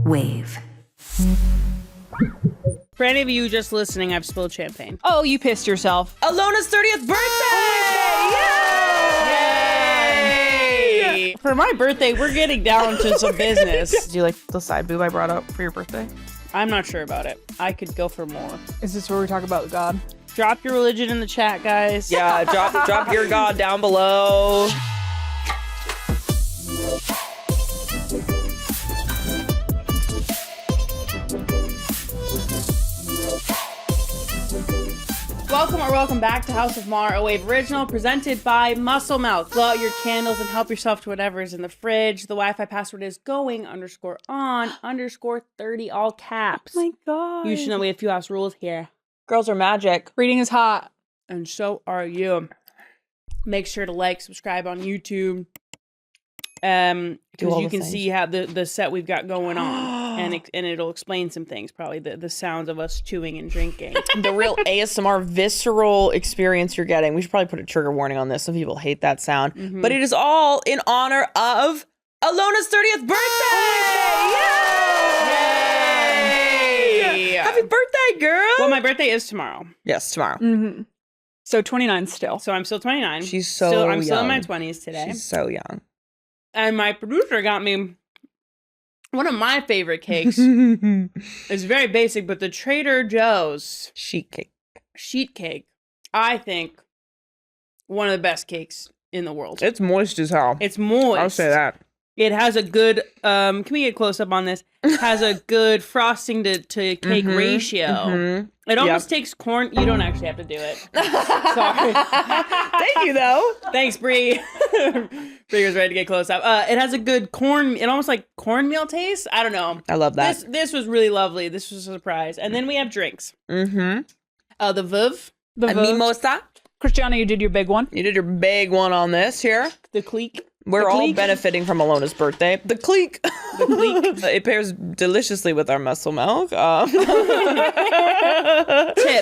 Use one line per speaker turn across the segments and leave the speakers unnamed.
Wave.
For any of you just listening, I've spilled champagne.
Oh, you pissed yourself.
Alona's 30th birthday! Yay! For my birthday, we're getting down to some business.
Do you like the side boob I brought up for your birthday?
I'm not sure about it. I could go for more.
Is this where we talk about God?
Drop your religion in the chat, guys.
Yeah, drop your God down below.
Welcome back to House of Maher, a Wave original presented by Muscle Mouth. Blow out your candles and help yourself to whatever is in the fridge. The Wi-Fi password is going_on_30, all caps.
Oh my God.
You should know we have few house rules here.
Girls are magic.
Reading is hot.
And so are you. Make sure to like, subscribe on YouTube. Because you can see how the set we've got going on. And it'll explain some things, probably the sounds of us chewing and drinking.
The real ASMR visceral experience you're getting. We should probably put a trigger warning on this. Some people hate that sound.
Mm-hmm.
But it is all in honor of Ilona's 30th birthday! Yay! Happy birthday, girl!
Well, my birthday is tomorrow.
Yes, tomorrow.
Mm-hmm. So 29 still.
So I'm still 29.
She's so
I'm still in my
young.
20s today.
She's so young.
And my producer got me one of my favorite cakes. It's very basic, but the Trader Joe's
Sheet cake.
sheet cake, I think, one of the best cakes in the world.
It's moist as hell.
It's moist.
I'll say that.
It has a good, can we get close up on this? It has a good frosting to cake ratio. It almost takes corn. You don't actually have to do it. Sorry.
Thank you, though.
Thanks, Bree. Bree was ready to get close up. It has a good it almost like cornmeal taste. I don't know.
I love that.
This was really lovely. This was a surprise. And then we have drinks. The Veuve.
The
A
Veuve.
mimosa.
Christiana, you did your big one.
You did your big one on this here.
The Clique.
We're all benefiting from Ilona's birthday. The clique.
The Clique.
It pairs deliciously with our muscle milk.
Tip,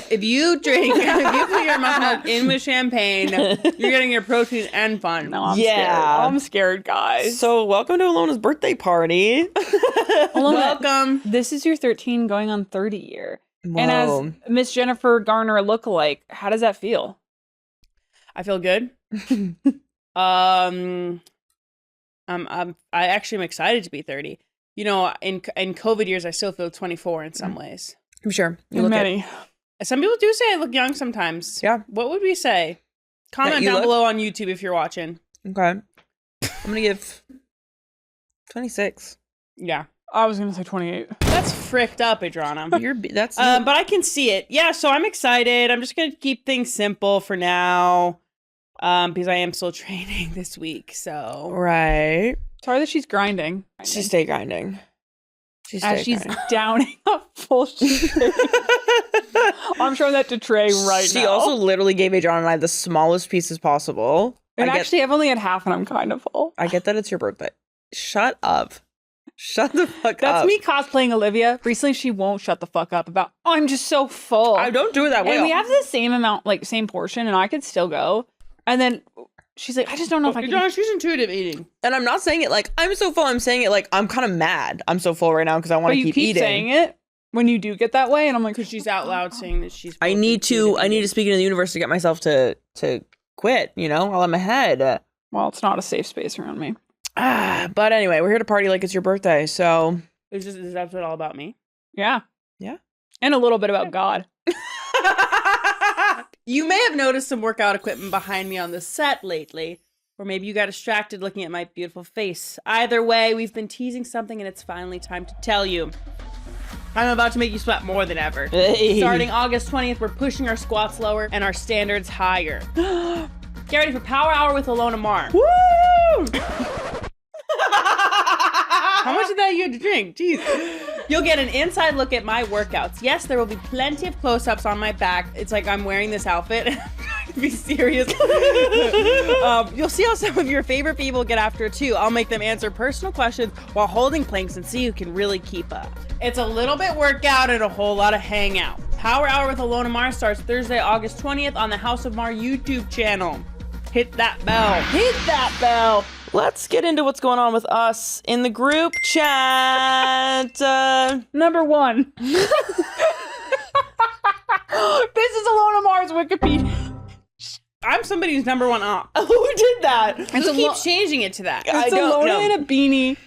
if you put your muscle milk in with champagne, you're getting your protein and fun.
No, I'm
Yeah.
scared. I'm scared, guys.
So welcome to Ilona's birthday party.
Welcome.
This is your 13 going on 30 year.
Whoa.
And as Miss Jennifer Garner lookalike, how does that feel?
I feel good. I actually am excited to be 30. You know, in COVID years, I still feel 24 in some ways.
I'm sure.
Many.
Some people do say I look young sometimes.
Yeah.
What would we say? Comment
you
down
look-
below on YouTube if you're watching.
Okay. I'm going to give 26.
Yeah.
I was going to say 28.
That's fricked up, Adriana.
That's
But I can see it. Yeah, so I'm excited. I'm just going to keep things simple for now. Because I am still training this week, so.
right.
Sorry that she's grinding.
She's stay grinding. She's
Downing a full sheet. I'm showing that to Trey right now.
She also literally gave Adriana and I the smallest pieces possible.
And actually, I've only had half and I'm kind of full.
I get that it's your birthday. Shut up. Shut the fuck up.
That's me cosplaying Olivia. Recently, she won't shut the fuck up about, oh, I'm just so full.
I don't do it that way.
And we have the same amount, like same portion, and I could still go. And then she's like, I just don't know if I can.
Adriana, she's intuitive eating.
And I'm not saying it like I'm so full. I'm saying it like I'm kind of mad. I'm so full right now because I want
But
to
you
keep
keep
eating.
saying it when you do get that way, and I'm like,
Because she's out loud saying that she's.
I need to speak into the universe to get myself to quit. You know, while I'm ahead.
well, it's not a safe space around me.
But anyway, we're here to party like it's your birthday. So
Is this episode all about me?
Yeah.
Yeah.
And a little bit about God.
You may have noticed some workout equipment behind me on the set lately. Or maybe you got distracted looking at my beautiful face. Either way, we've been teasing something and it's finally time to tell you. I'm about to make you sweat more than ever.
Hey.
Starting August 20th, we're pushing our squats lower and our standards higher. Get ready for Power Hour with Ilona Maher.
Woo!
How much of that you had to drink? Jeez. You'll get an inside look at my workouts. Yes, there will be plenty of close-ups on my back. It's like I'm wearing this outfit. I'm trying to be serious. You'll see how some of your favorite people get after it too. I'll make them answer personal questions while holding planks and see who can really keep up. It's a little bit workout and a whole lot of hangout. Power Hour with Ilona Maher starts Thursday, August 20th on the House of Maher YouTube channel. Hit that bell. Hit that bell.
let's get into what's going on with us in the group chat.
Number 1. This is Ilona Maher's Wikipedia.
I'm somebody who's number 1 op.
Who did that?
Who keeps changing it to that?
I
It's
don't
Ilona
know.
in a beanie.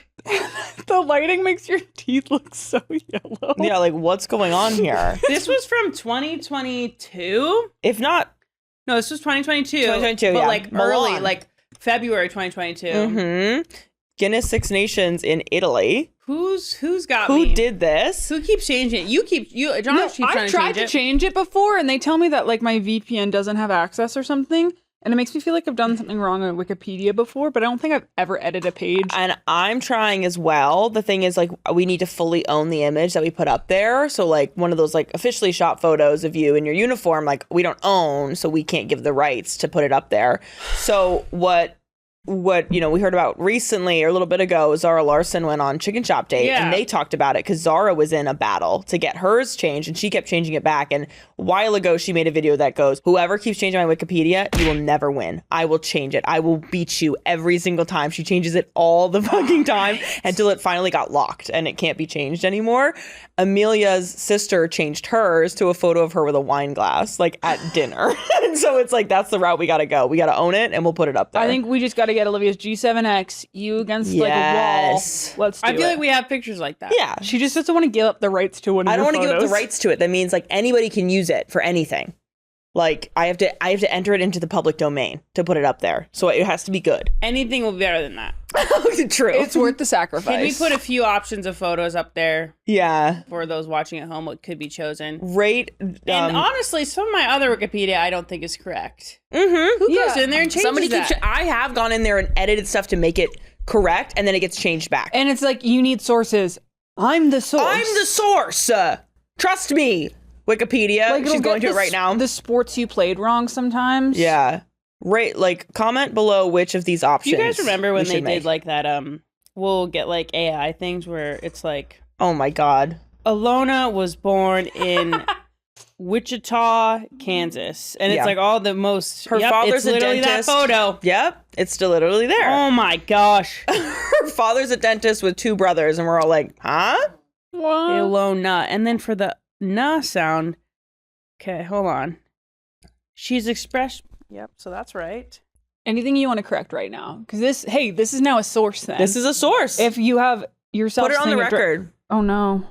The lighting makes your teeth look so yellow.
Yeah, like what's going on here?
This was from 2022.
If not,
No, this was 2022.
2022,
but
yeah.
like
Milan.
early, like February 2022.
Guinness Six Nations in Italy.
Who's got
Who
me?
did this?
Who keeps changing it? Josh
No,
keeps trying
I've tried
to
to
change it.
change it before, and they tell me that like my VPN doesn't have access or something, and it makes me feel like I've done something wrong on Wikipedia before, but I don't think I've ever edited a page.
And I'm trying as well. The thing is, like, we need to fully own the image that we put up there. So, like, one of those, like, officially shot photos of you in your uniform, like, we don't own, so we can't give the rights to put it up there. So, what we heard about recently or a little bit ago, Zara Larson went on Chicken Shop Date,
Yeah.
and they talked about it because Zara was in a battle to get hers changed, and she kept changing it back. And a while ago, she made a video that goes, whoever keeps changing my Wikipedia, you will never win. I will change it. I will beat you every single time. She changes it all the fucking time until it finally got locked and it can't be changed anymore. Amelia's sister changed hers to a photo of her with a wine glass, like at dinner. And so it's like, that's the route we got to go. We got to own it and we'll put it up there.
I think we just got to get Olivia's G7X, you against like a
Yes.
wall. Let's do
I feel
it.
like we have pictures like that.
Yeah.
She just doesn't want to give up the rights to one of
I don't
your
want to give up the
photos.
rights to it. That means like anybody can use it for anything. Like I have to enter it into the public domain to put it up there. So it has to be good.
Anything will be better than that.
True.
It's worth the sacrifice.
Can we put a few options of photos up there
Yeah.
for those watching at home? What could be chosen?
Rate.
And honestly, some of my other Wikipedia I don't think is correct.
Mm-hmm.
Who goes in there and changes
Somebody
that?
keeps. I have gone in there and edited stuff to make it correct, and then it gets changed back.
And it's like, you need sources. I'm the source.
I'm the source. Trust me, Wikipedia.
Like, it'll
She's going
get
to it right now.
The sports you played wrong sometimes.
Yeah. Rate. Like comment below which of these
Do
options.
you guys remember when
we
they
should make.
did like that? We'll get like AI things where it's like
Oh my god.
Ilona was born in Wichita, Kansas, and it's
Yeah.
like all the most.
Her
yep,
father's
it's
a
literally
dentist.
that photo.
Yep. It's still literally there.
Oh my gosh,
Her father's a dentist with 2 brothers, and we're all like, huh?
What?
Ilona. And then for the na sound, okay, hold on. She's expressed. Yep, so that's right.
Anything you want to correct right now? Because this is now a source then.
This is a source.
If you have yourself
Put it on the
saying
record.
oh no.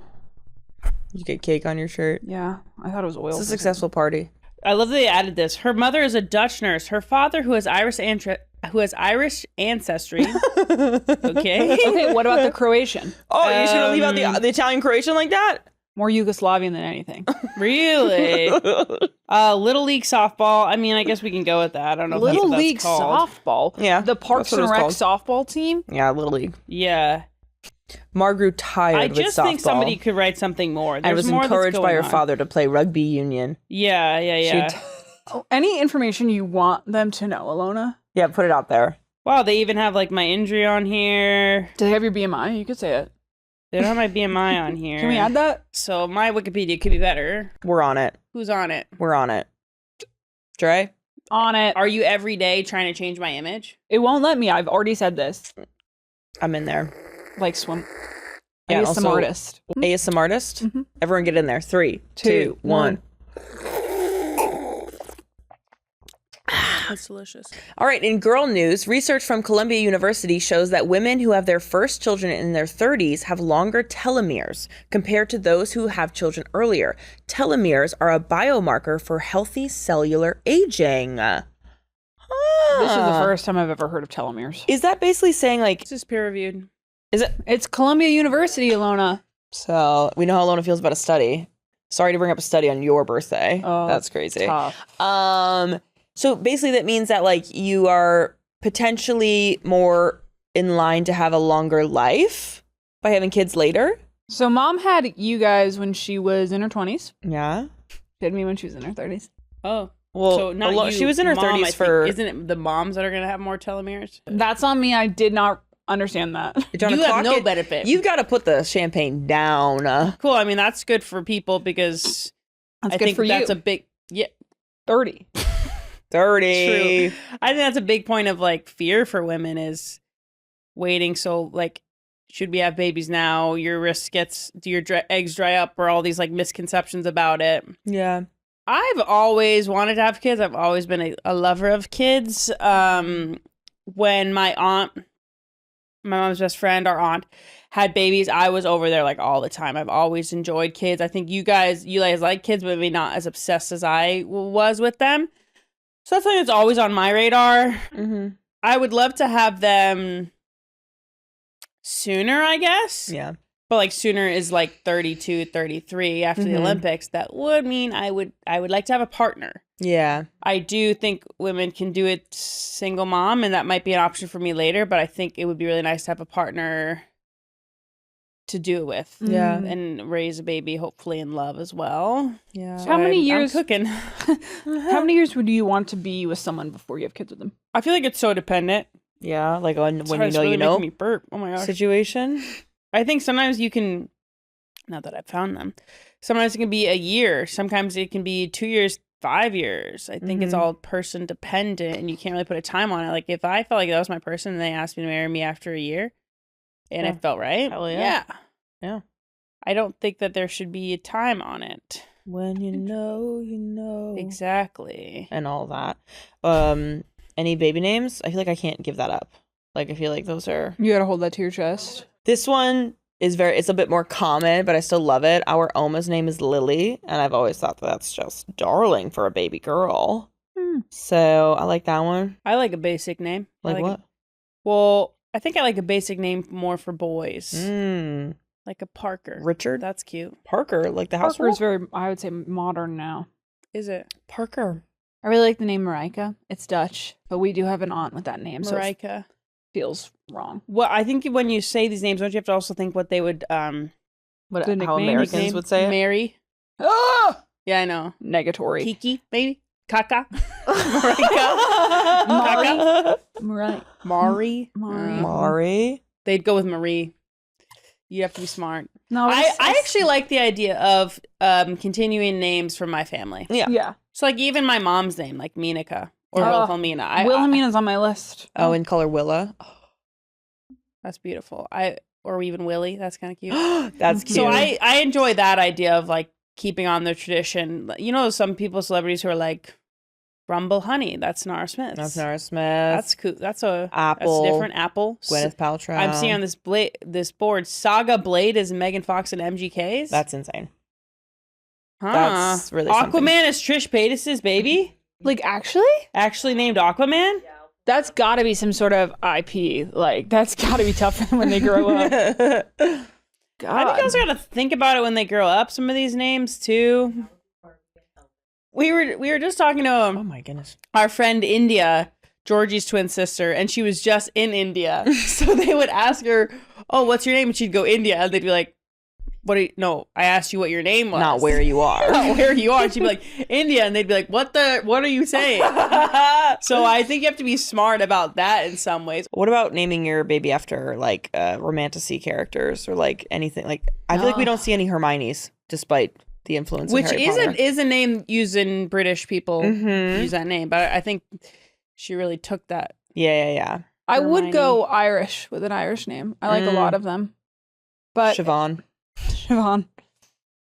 You get cake on your shirt.
Yeah. I thought it was oil.
It's a successful party.
I love that they added this. Her mother is a Dutch nurse. Her father, who has Irish ancestry. Okay.
Okay, what about the Croatian?
Oh, you're just gonna leave out the Italian Croatian like that?
More Yugoslavian than anything.
Really? Little League softball. I mean, I guess we can go with that. I don't know.
Little
if that's
League
called.
softball.
Yeah,
The Parks
that's what
and
it's
Rec
called.
softball team.
Yeah, Little League.
Yeah.
Mar grew tired
I
with
just
softball
think somebody could write something more.
and
There's
was
more that's
encouraged by
going
her
on.
father to play rugby union.
Yeah.
She'd-
Any information you want them to know, Ilona?
Yeah, put it out there.
Wow, they even have like my injury on here.
Do they have your BMI? You could say it.
They don't have my BMI on here.
Can we add that?
So my Wikipedia could be better.
We're on it.
Who's on it?
We're on it. Dre?
On it.
Are you every day trying to change my image?
It won't let me. I've already said this.
I'm in there.
Like swim.
Yeah,
ASM
also-
artist.
ASM artist?
Mhm.
Everyone get in there. 3, 2, 1.
That's delicious.
All right, in girl news, research from Columbia University shows that women who have their first children in their 30s have longer telomeres compared to those who have children earlier. Telomeres are a biomarker for healthy cellular aging.
This is the first time I've ever heard of telomeres.
Is that basically saying like,
This is peer reviewed.
is it?
It's Columbia University, Ilona.
So we know how Ilona feels about a study. Sorry to bring up a study on your birthday.
Oh,
That's crazy.
Tough.
So basically that means that like you are potentially more in line to have a longer life by having kids later.
So mom had you guys when she was in her 20s.
Yeah.
She had me when she was in her 30s.
Oh.
Well,
So not you,
she was in her
mom,
30s
I think.
for.
Isn't it the moms that are going to have more telomeres?
That's on me. I did not understand that.
Trying to
You have
clock
no
it.
benefit.
You've got to put the champagne down.
Cool. I mean, that's good for people because
That's
I
good
think
for
that's
you.
a big,
30.
30.
I think that's a big point of like fear for women is waiting. So like, should we have babies now? Your wrist gets, do your eggs dry up, or all these like misconceptions about it.
Yeah.
I've always wanted to have kids. I've always been a lover of kids. When my mom's best friend, our aunt, had babies, I was over there like all the time. I've always enjoyed kids. I think you guys like kids, but maybe not as obsessed as I was with them. So that's something that's always on my radar.
Mm-hmm.
I would love to have them sooner, I guess.
Yeah.
But like sooner is like 32, 33 after the Olympics. That would mean I would like to have a partner.
Yeah.
I do think women can do it single mom, and that might be an option for me later, but I think it would be really nice to have a partner to do it with.
Yeah.
And raise a baby, hopefully in love as well.
Yeah.
So how many years
I'm cooking.
How many years would you want to be with someone before you have kids with them?
I feel like it's so dependent.
Yeah. Like when
It's
you
really
know, you know.
making me burp. Oh my gosh.
Situation.
I think sometimes you can, not that I've found them, sometimes it can be a year. Sometimes it can be 2 years, 5 years. I think it's all person dependent, and you can't really put a time on it. Like if I felt like that was my person and they asked me to marry me after a year and it felt right.
Hell yeah.
Yeah. I don't think that there should be a time on it.
When you know, you know.
Exactly.
And all that. Any baby names? I feel like I can't give that up. Like I feel like those are.
You gotta hold that to your chest.
This one is it's a bit more common, but I still love it. Our Oma's name is Lily, and I've always thought that's just darling for a baby girl. So I like that one.
I like a basic name.
Like what?
Well, I think I like a basic name more for boys. Like a Parker.
Richard?
That's cute.
Parker, like the house
Parker is very, I would say, modern now.
Is it?
Parker.
I really like the name Marijke. It's Dutch, but we do have an aunt with that name, so it
Marijke.
feels wrong.
Well, I think when you say these names, don't you have to also think what they would
The
How
nickname?
Americans would say it?
Mary?
Ah!
Yeah, I know.
Negatory.
Kiki, maybe? Kaka? Marijke?
Right.
Mari?
Mari.
They'd go with Marie. You have to be smart.
No,
I actually like the idea of continuing names from my family.
Yeah.
Yeah.
So like even my mom's name, like Minika or
Oh.
Wilhelmina.
Wilhelmina's on my list.
Oh, in color Willa.
That's beautiful. Or even Willie. That's kind of cute.
That's cute.
So I enjoy that idea of like keeping on their tradition. You know, some celebrities who are like Rumble Honey. That's Nara Smith.
That's Nara Smith.
That's cool. That's
Apple.
That's different. Apple.
Gwyneth Paltrow.
I'm seeing on this board. Saga Blade is Megan Fox and MGK's.
That's insane.
Huh.
That's really
Aquaman
something.
is Trish Paytas' baby.
Like, actually?
Actually named Aquaman.
That's gotta be some sort of IP. Like, that's gotta be tough for them when they grow up. God.
I think I also got to think about it when they grow up. Some of these names too. We were just talking to
Oh my goodness.
our friend India, Georgie's twin sister, and she was just in India. So they would ask her, "Oh, what's your name?" And she'd go India, and they'd be like, "What? No, I asked you what your name was,
Not where you are.
not where you are." And she'd be like, "India," and they'd be like, "What are you saying?" So I think you have to be smart about that in some ways.
What about naming your baby after like romantasy characters or like anything? Like I feel like we don't see any Hermione's despite the influence
Which
of Harry Potter.
is a name used in British people
Mhm.
use that name, but I think she really took that.
Yeah.
I would
Hermione.
go Irish with an Irish name. I like a lot of them. But
Siobhan.
Siobhan.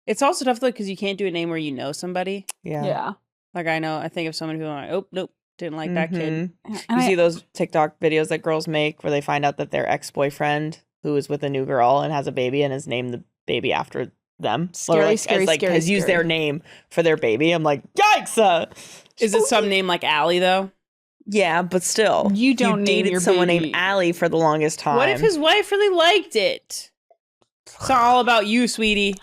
It's also tough though because you can't do a name where you know somebody.
Yeah.
Like I think of so many people I'm like, oh nope, didn't like that kid.
And
You see those TikTok videos that girls make where they find out that their ex-boyfriend who is with a new girl and has a baby and has named the baby after them.
Scary, scary,
has used their name for their baby. I'm like, yikes!
Is it some name like Allie though?
Yeah, but still,
You don't name
dated
your
someone
baby.
named Allie for the longest time.
What if his wife really liked it? It's not all about you, sweetie.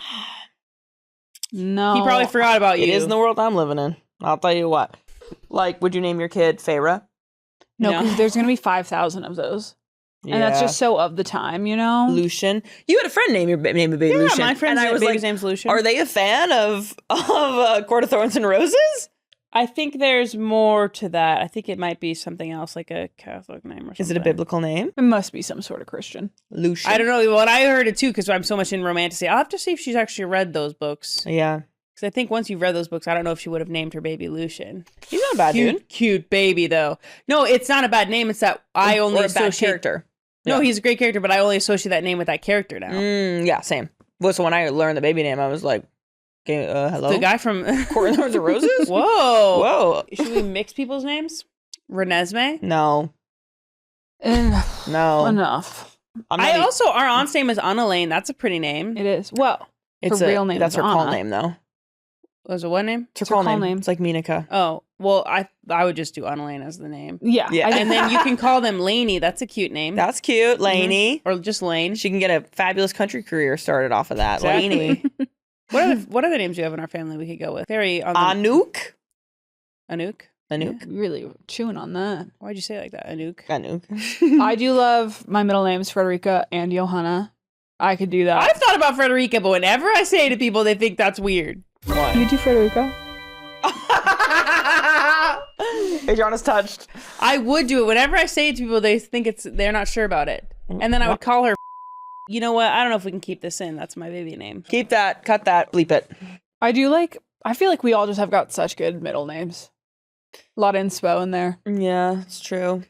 No.
He probably forgot about you.
It is in the world I'm living in. I'll tell you what. Like, would you name your kid Feyre?
No,
No.
because there's going to be 5,000 of those. And that's just so of the time, you know?
Lucian. You had a friend name a baby
Yeah,
Lucian.
my friend's
and I was
baby's
like,
name's Lucian.
are they a fan of Court of Thorns and Roses?
I think there's more to that. I think it might be something else, like a Catholic name or something.
Is it a biblical name?
It must be some sort of Christian.
Lucian.
I don't know. Well, I heard it too because I'm so much in romantasy. I'll have to see if she's actually read those books.
Yeah.
Because I think once you've read those books, I don't know if she would have named her baby Lucian.
He's not a bad dude.
Cute baby, though. No, it's not a bad name. It's that I only
or a bad
associate
character.
No,
Yeah.
he's a great character, but I only associate that name with that character now.
Yeah, same. Well, so when I learned the baby name, I was like, okay, hello?
The guy from
Court of Thorns and Roses?
Whoa.
Whoa.
Should we mix people's names? Renesmee?
No. No.
Enough.
I'm not
Our aunt's name is Annalane. That's a pretty name.
It is. Well,
it's
her real name
That's
is
her call
Anna.
name, though.
Was it what name?
It's her call name. It's like Minika.
Oh, well, I would just do Annalane as the name.
yeah.
Yeah.
I
And then you can call them Laney. That's a cute name.
That's cute, Lainey.
Or just Lane.
She can get a fabulous country career started off of that.
Exactly.
Lainey.
What other names do you have in our family we could go with? Very on the
Anouk?
Anouk?
Anouk?
really chewing on that.
Why'd you say it like that? Anouk?
Anouk.
I do love my middle names, Frederica and Johanna. I could do that.
I've thought about Frederica, but whenever I say it to people, they think that's weird.
What?
You do Frederica?
Adriana's touched.
I would do it. Whenever I say it to people, they think they're not sure about it. And then I would call her. You know what? I don't know if we can keep this in. That's my baby name.
Keep that. Cut that. Bleep it.
I feel like we all just have got such good middle names. A lot of inspo in there.
Yeah, it's true.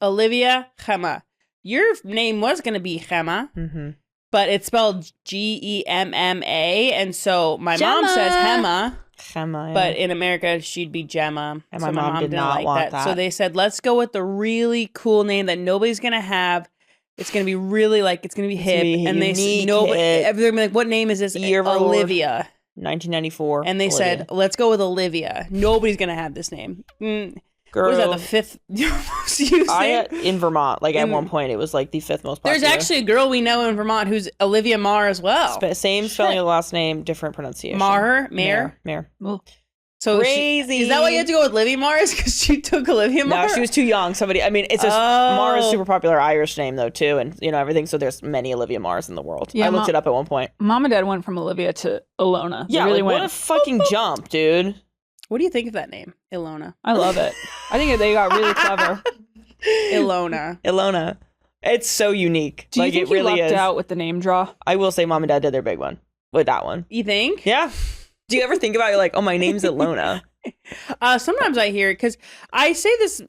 Olivia Gemma. Your name was going to be Gemma,
Mm-hmm.
but it's spelled Gemma. And so my mom
Gemma.
says Gemma,
Gemma, yeah.
but in America, she'd be Gemma.
And
so
my mom did
didn't
not
like
want
that.
that.
So they said, let's go with the really cool name that nobody's going to have. It's going to be really it's going to be hip.
gonna be
And they
unique,
said,
hip.
everything like, what name is this?
Year of our Lord.
Olivia.
1994.
And they said, let's go with Olivia. Nobody's going to have this name.
Girl,
What is that, the fifth most used name?
in Vermont, like at one point, it was like the fifth most popular.
There's actually a girl we know in Vermont who's Olivia Maher as well.
Same spelling of the last name, different pronunciation.
Maher?
Maher.
So
Crazy.
is that why you had to go with Olivia Maher? Is because she took Olivia Maher?
No, she was too young. It's a Maher is a super popular Irish name though too, and everything. So there's many Olivia Mahers in the world.
Yeah,
I looked it up at one point.
Mom and Dad went from Olivia to Ilona. They
Yeah,
really
what
went.
a fucking jump, dude.
What do you think of that name? Ilona.
I love it. I think they got really clever.
Ilona.
Ilona. It's so unique.
Do you think
it really
you lucked
is.
out with the name draw?
I will say, Mom and Dad did their big one with that one.
You think?
Yeah. Do you ever think about it like, oh, my name's Ilona?
Sometimes I hear it because I say this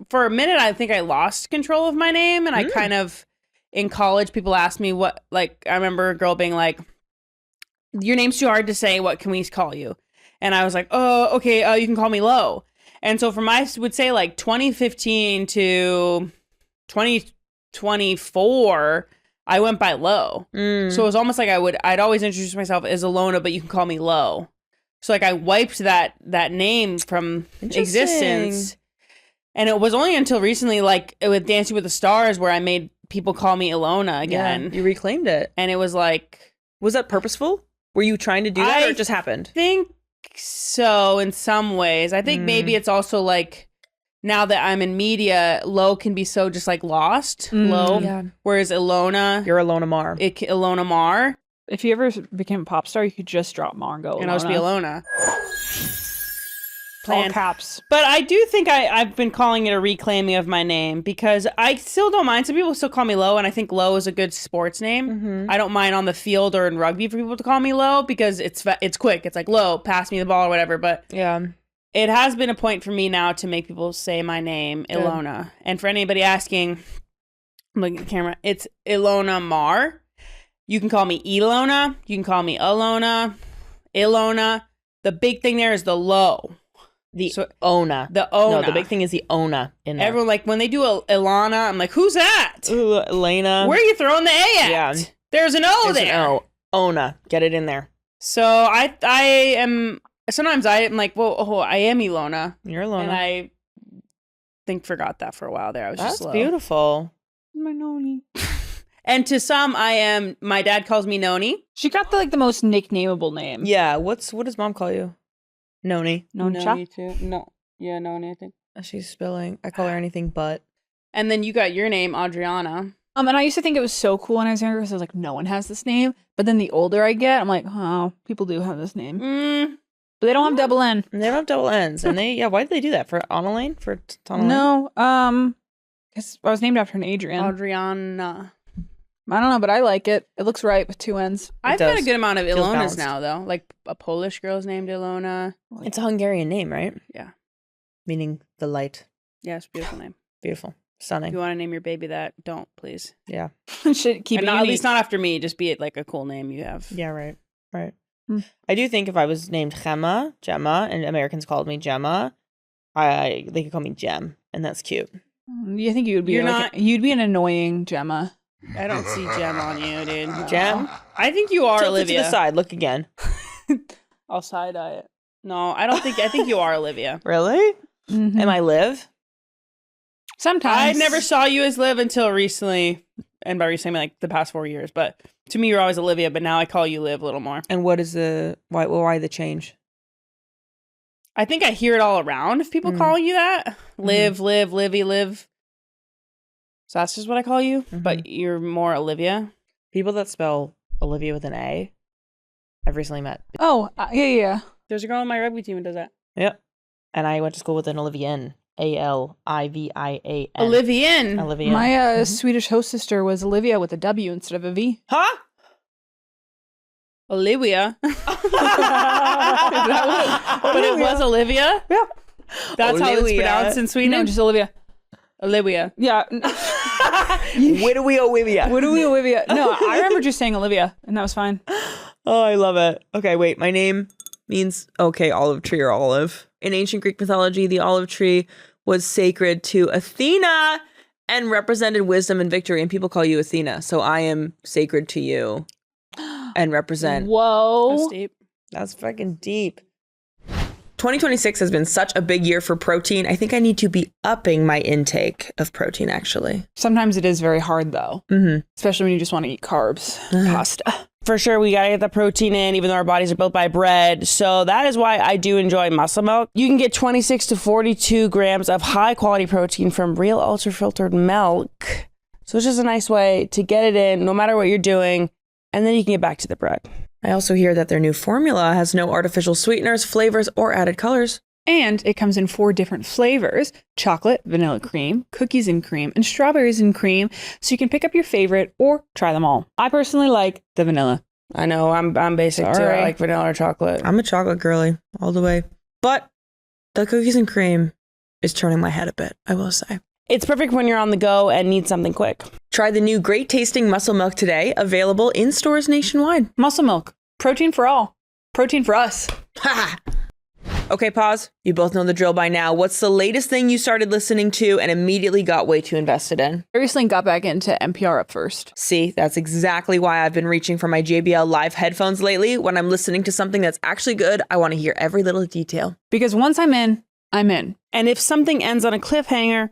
for a minute. I think I lost control of my name, and I kind of in college. People asked me what, like, I remember a girl being like, "Your name's too hard to say. What can we call you?" And I was like, "Oh, okay. You can call me Lo." And so from I would say like 2015 to 2024, I went by Lo. So it was almost like I'd always introduce myself as Ilona, but you can call me Lo. So like I wiped that name from existence. And it was only until recently, like with Dancing with the Stars, where I made people call me Ilona again.
Yeah, you reclaimed it.
And it was like,
was that purposeful? Were you trying to do that, or it just happened?
I think so in some ways. I think maybe it's also like, now that I'm in media, Lo can be so just like lost. Lo.
Yeah.
Whereas Ilona,
You're Ilona Maher.
Ilona Maher.
If you ever became a pop star, you could just drop Mar and go
And I'll just be Ilona.
All caps.
But I do think I've been calling it a reclaiming of my name because I still don't mind. Some people still call me Lo, and I think Lo is a good sports name. I don't mind on the field or in rugby for people to call me Lo because it's quick. It's like, Lo, pass me the ball or whatever. But
Yeah.
it has been a point for me now to make people say my name, Ilona. And for anybody asking, I'm looking at the camera, it's Ilona Maher. You can call me Ilona. You can call me Ilona. The big thing there is the Lo.
The Ona.
The Ona.
No, the big thing is the Ona in there.
Everyone, like, when they do Ilana, I'm like, who's that?
Ooh, Elena.
Where are you throwing the A at?
Yeah.
There's an O
There's
there.
an O. Ona. Get it in there.
So I am, sometimes I am like, well, I am Ilona.
You're Ilona.
And I forgot that for a while there. I was
That's
just Lo.
beautiful.
My Noni.
And to some, I am, my dad calls me Noni.
She got the most nicknameable name.
Yeah. What does Mom call you? Noni.
Noni
too. No. Yeah, Noni, I think.
She's spilling. I call her anything but.
And then you got your name, Adriana.
And I used to think it was so cool when I was younger because I was like, no one has this name. But then the older I get, I'm like, oh, people do have this name. But they don't have double N.
And they don't have double N's. And why did they do that? For Annalane? For Tonalane?
No, because I was named after an Adrian.
Adriana.
I don't know, but I like it. It looks right with two N's.
I've got a good amount of
Feels
Ilonas
balanced.
now, though. Like a Polish girl's named Ilona.
It's a Hungarian name, right?
Yeah.
Meaning the light.
Yeah, it's a beautiful name.
Beautiful. Stunning.
If you want to name your baby that, don't, please.
Yeah.
Should keep
And
it
not, at
unique.
least not after me. Just be it like a cool name you have.
Yeah, right.
Hmm.
I do think if I was named Gemma, and Americans called me Gemma, they could call me Gem, and that's cute.
You think you would be
You're
like,
not-
you'd be an annoying Gemma.
I don't see Gem on you, dude.
Gem?
I think you are
Tilt it
Olivia.
to the side. Look again.
I'll side eye it. No, I don't think. I think you are Olivia.
Really?
Mhm.
Am I Liv?
Sometimes
I never saw you as Liv until recently, and by recently, I mean, like the past 4 years. But to me, you're always Olivia. But now I call you Liv a little more.
And what is why the change?
I think I hear it all around if people
Mm.
call you that. Liv, Livy, Liv. So that's just what I call you.
Mhm.
But you're more Olivia.
People that spell Olivia with an A, I've recently met.
Oh, yeah.
There's a girl on my rugby team who does that.
Yep. And I went to school with an Olivian. Alivian.
Olivian.
Olivia.
My Swedish host sister was Olivia with a W instead of a V.
Huh?
Olivia. But it was Olivia?
Yeah.
That's how it's
Olivia.
pronounced in Sweden?
No, just Olivia.
Olivia.
Yeah.
Widowy Olivia.
What do we, Olivia? No, I remember just saying Olivia, and that was fine.
Oh, I love it. Okay, wait. My name means, olive tree or olive. In ancient Greek mythology, the olive tree was sacred to Athena and represented wisdom and victory. And people call you Athena. So I am sacred to you and represent.
Whoa.
That's deep.
That's fucking deep. 2026 has been such a big year for protein. I think I need to be upping my intake of protein, actually.
Sometimes it is very hard, though,
Mm-hmm.
especially when you just want to eat carbs, pasta.
For sure, we gotta get the protein in, even though our bodies are built by bread. So that is why I do enjoy muscle milk. You can get 26 to 42 grams of high quality protein from real ultra filtered milk. So it's just a nice way to get it in, no matter what you're doing, and then you can get back to the bread.
I also hear that their new formula has no artificial sweeteners, flavors, or added colors.
And it comes in 4 different flavors: chocolate, vanilla cream, cookies and cream, and strawberries and cream. So you can pick up your favorite or try them all. I personally like the vanilla.
I know, I'm basic too.
Sorry.
I like vanilla or chocolate.
I'm a chocolate girly all the way. But the cookies and cream is turning my head a bit, I will say.
It's perfect when you're on the go and need something quick.
Try the new great tasting muscle milk today, available in stores nationwide.
Muscle milk. Protein for all. Protein for us.
Ha! Okay, pause. You both know the drill by now. What's the latest thing you started listening to and immediately got way too invested in?
I recently got back into NPR Up First.
See, that's exactly why I've been reaching for my JBL Live headphones lately. When I'm listening to something that's actually good, I want to hear every little detail.
Because once I'm in, I'm in.
And if something ends on a cliffhanger,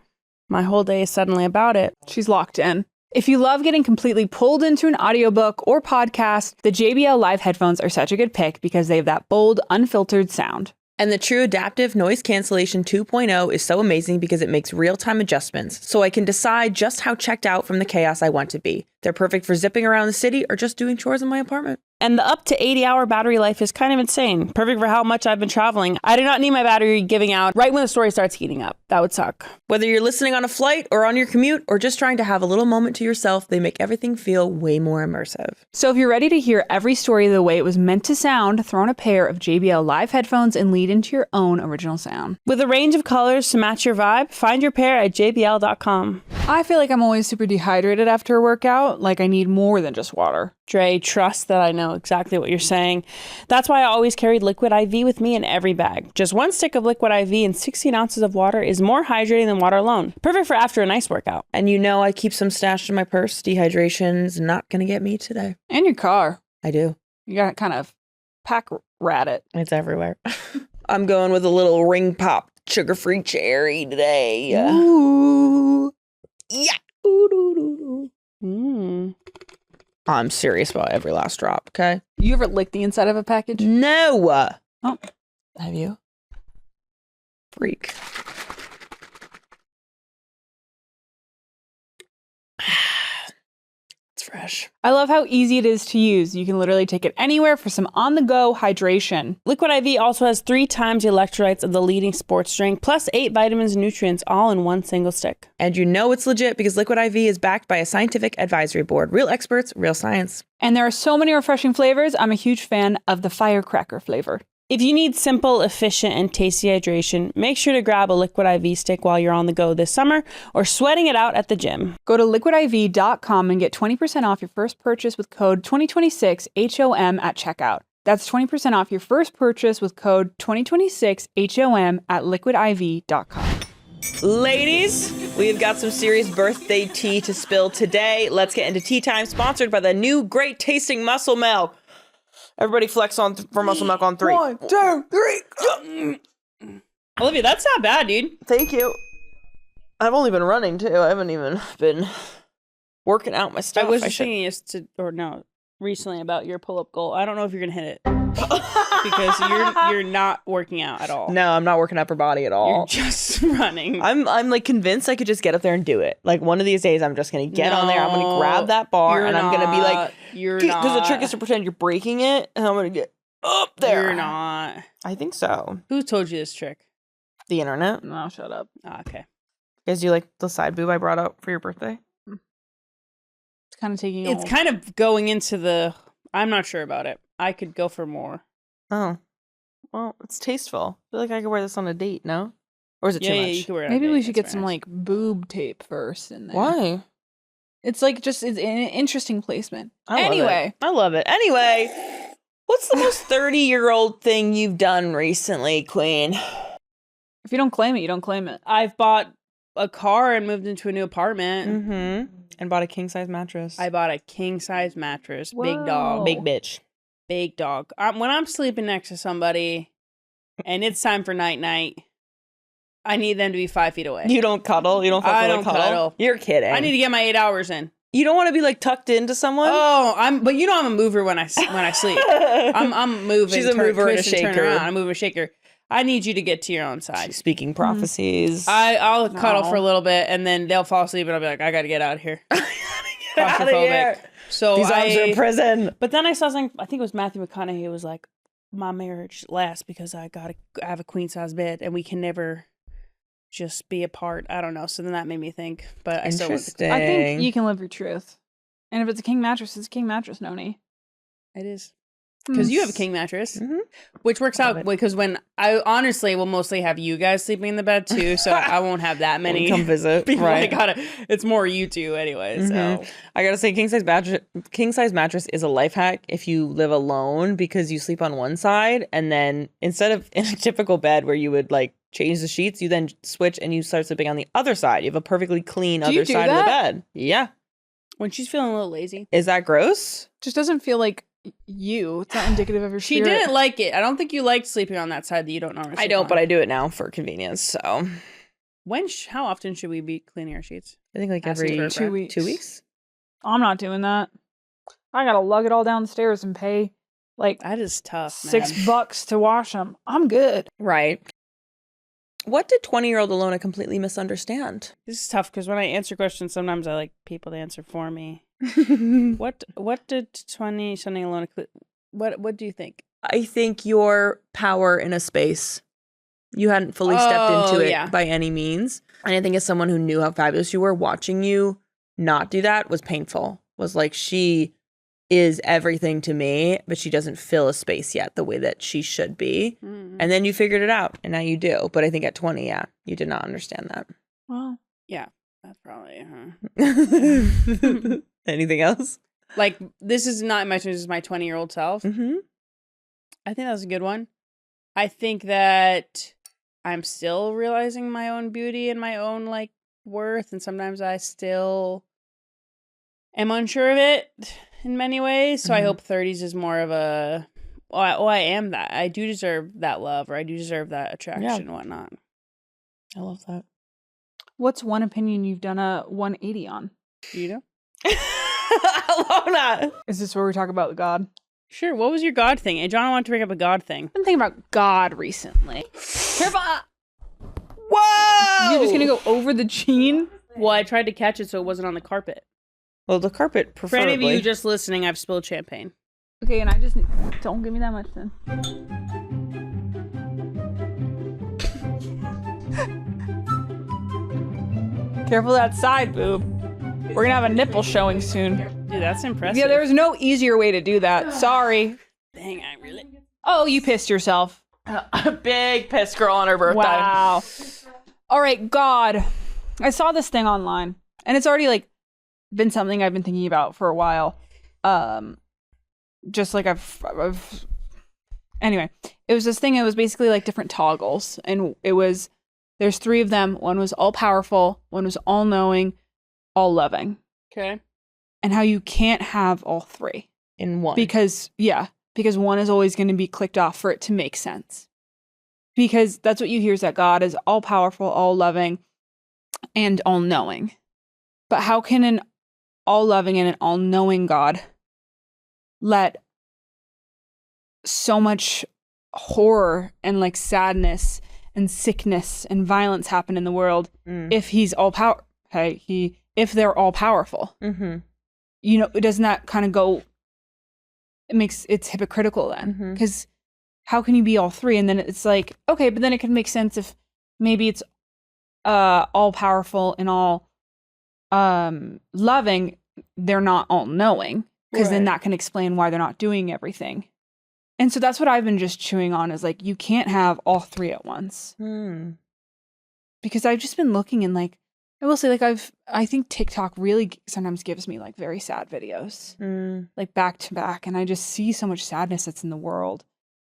my whole day is suddenly about it.
She's locked in. If you love getting completely pulled into an audiobook or podcast, the JBL Live headphones are such a good pick because they have that bold, unfiltered sound.
And the True Adaptive Noise Cancellation 2.0 is so amazing because it makes real-time adjustments, so I can decide just how checked out from the chaos I want to be. They're perfect for zipping around the city or just doing chores in my apartment.
And the up to 80-hour battery life is kind of insane. Perfect for how much I've been traveling. I do not need my battery giving out right when the story starts heating up. That would suck.
Whether you're listening on a flight or on your commute or just trying to have a little moment to yourself, they make everything feel way more immersive.
So if you're ready to hear every story the way it was meant to sound, throw on a pair of JBL Live headphones and lead into your own original sound.
With a range of colors to match your vibe, find your pair at jbl.com.
I feel like I'm always super dehydrated after a workout, like I need more than just water.
Dre, trust that I know exactly what you're saying. That's why I always carried Liquid IV with me in every bag. Just one stick of Liquid IV and 16 ounces of water is more hydrating than water alone. Perfect for after a nice workout.
And you know I keep some stashed in my purse. Dehydration's not going to get me today.
And your car.
I do.
You gotta kind of pack rat it.
It's everywhere. I'm going with a little ring pop sugar-free cherry today.
Ooh.
Yeah.
Mm.
I'm serious about every last drop, okay?
You ever lick the inside of a package?
No.
Oh.
Have you? Freak. It's fresh.
I love how easy it is to use. You can literally take it anywhere for some on-the-go hydration.
Liquid IV also has 3 times the electrolytes of the leading sports drink, plus 8 vitamins and nutrients, all in one single stick.
And you know it's legit because Liquid IV is backed by a scientific advisory board. Real experts, real science.
And there are so many refreshing flavors. I'm a huge fan of the firecracker flavor.
If you need simple, efficient, and tasty hydration, make sure to grab a Liquid IV stick while you're on the go this summer or sweating it out at the gym.
Go to liquidiv.com and get 20% off your first purchase with code 2026HOM at checkout. That's 20% off your first purchase with code 2026HOM at liquidiv.com.
Ladies, we've got some serious birthday tea to spill today. Let's get into tea time, sponsored by the new great tasting muscle milk. Everybody flex on for muscle milk on 3. 1, 2, 3.
Olivia, that's not bad, dude.
Thank you. I've only been running too. I haven't even been working out my stuff.
I was just thinking recently about your pull-up goal. I don't know if you're gonna hit it because you're not working out at all.
No, I'm not working upper body at all.
You're just running.
I'm like convinced I could just get up there and do it. Like one of these days, I'm just gonna get on there. I'm gonna grab that bar and I'm gonna be like, because the trick is to pretend you're breaking it, and I'm gonna get up there.
You're not.
I think so.
Who told you this trick?
The internet.
No, shut up.
Oh, okay.
Guys, do you like the side boob I brought up for your birthday?
It's kind of taking.
It's kind of going into the. I'm not sure about it. I could go for more.
Oh, well, it's tasteful. I feel like I could wear this on a date. No, or is it too much?
Yeah, you could wear it.
Maybe we should get some like boob tape first in there.
Why?
It's like it's an interesting placement.
I love it. Anyway, what's the most 30-year-old thing you've done recently, Queen?
If you don't claim it, you don't claim it.
I've bought a car and moved into a new apartment.
Mm-hmm. And bought a king-size mattress.
I bought a king-size mattress.
Whoa.
Big dog.
Big bitch.
Big dog. When I'm sleeping next to somebody and it's time for night-night, I need them to be 5 feet away.
You don't cuddle? You don't fucking cuddle? You're kidding.
I need to get my 8 hours in.
You don't want to be like tucked into someone?
Oh, but you know I'm a mover when I sleep. I'm moving.
She's a mover and a
shaker.
shaker.
I'm a mover and a shaker. I need you to get to your own side.
She's speaking prophecies.
I'll cuddle for a little bit and then they'll fall asleep and I'll be like, I gotta get out of here.
Out of here.
So
these arms are a prison.
But then I saw something, I think it was Matthew McConaughey was like, my marriage lasts because I have a queen size bed and we can never just be apart. I don't know. So then that made me think. But I think
you can live your truth. And if it's a king mattress, it's a king mattress, Noni.
It is. Because you have a king mattress,
Mm-hmm.
which works out because when I honestly will mostly have you guys sleeping in the bed too, so I won't have that many.
Come visit,
people.
right?
It's more you two anyway. So
I gotta say, king size mattress is a life hack if you live alone because you sleep on one side and then instead of in a typical bed where you would like change the sheets, you then switch and you start sleeping on the other side. You have a perfectly clean other side of the bed. Yeah.
When she's feeling a little lazy,
is that gross?
Just doesn't feel like. It's not indicative of your
She
spirit.
didn't like it. I don't think you liked sleeping on that side that you don't normally sleep
I don't,
on.
but I do it now for convenience. So
how often should we be cleaning our sheets?
I think like
Asking
every
for a
2 weeks.
2 weeks.
I'm not doing that. I gotta lug it all downstairs and pay like
That is tough, man.
$6 to wash them. I'm good.
Right. What did 20-year-old Ilona completely misunderstand?
This is tough because when I answer questions, sometimes I like people to answer for me. What did 20-something Ilona? What do you think?
I think your power in a space. You hadn't fully stepped into it by any means. And I think as someone who knew how fabulous you were, watching you not do that was painful. Was like, she is everything to me, but she doesn't fill a space yet the way that she should be.
Mm-hmm.
And then you figured it out, and now you do. But I think at 20, you did not understand that.
Well,
yeah, that's probably,
Anything else?
Like, this is not my 20-year-old self.
Mm-hmm.
I think that was a good one. I think that I'm still realizing my own beauty and my own, like, worth. And sometimes I still am unsure of it in many ways. So I hope 30s is more of a, I am that. I do deserve that love, or I do deserve that attraction and whatnot.
I love that.
what's one opinion you've done a 180 on?
Do you know?
Ilona!
Is this where we talk about God?
Sure. What was your God thing? Hey, John wanted to bring up a God thing.
I've been thinking about God recently. Careful!
Whoa!
You're just gonna go over the gene?
Well, I tried to catch it so it wasn't on the carpet.
Well, the carpet,
For
preferably.
any of you just listening, I've spilled champagne.
Okay, and I just don't give me that much then. Careful that side boob. We're gonna have a nipple showing soon.
Dude, that's impressive.
Yeah, there's no easier way to do that. Sorry.
Dang, I really...
Oh, you pissed yourself.
A big piss girl on her birthday.
Wow. All right, God. I saw this thing online, and it's already like been something I've been thinking about for a while. Just like I've anyway, it was this thing. It was basically like different toggles, and there's 3 of them. One was all powerful, one was all knowing, all loving.
Okay.
And how you can't have all 3
in one.
Because one is always going to be clicked off for it to make sense. Because that's what you hear is that God is all powerful, all loving, and all knowing. But how can an all loving and an all knowing God let so much horror and like sadness and sickness and violence happen in the world if he's all power? If they're all powerful, doesn't that kind of go? It's hypocritical then, because how can you be all 3? And then it's like, okay, but then it could make sense if maybe it's all powerful and all loving, they're not all knowing, because then that can explain why they're not doing everything. And so that's what I've been just chewing on, is like, you can't have all 3 at once. Because I've just been looking, and like, I will say, like, I think TikTok really sometimes gives me like very sad videos, like back to back, and I just see so much sadness that's in the world.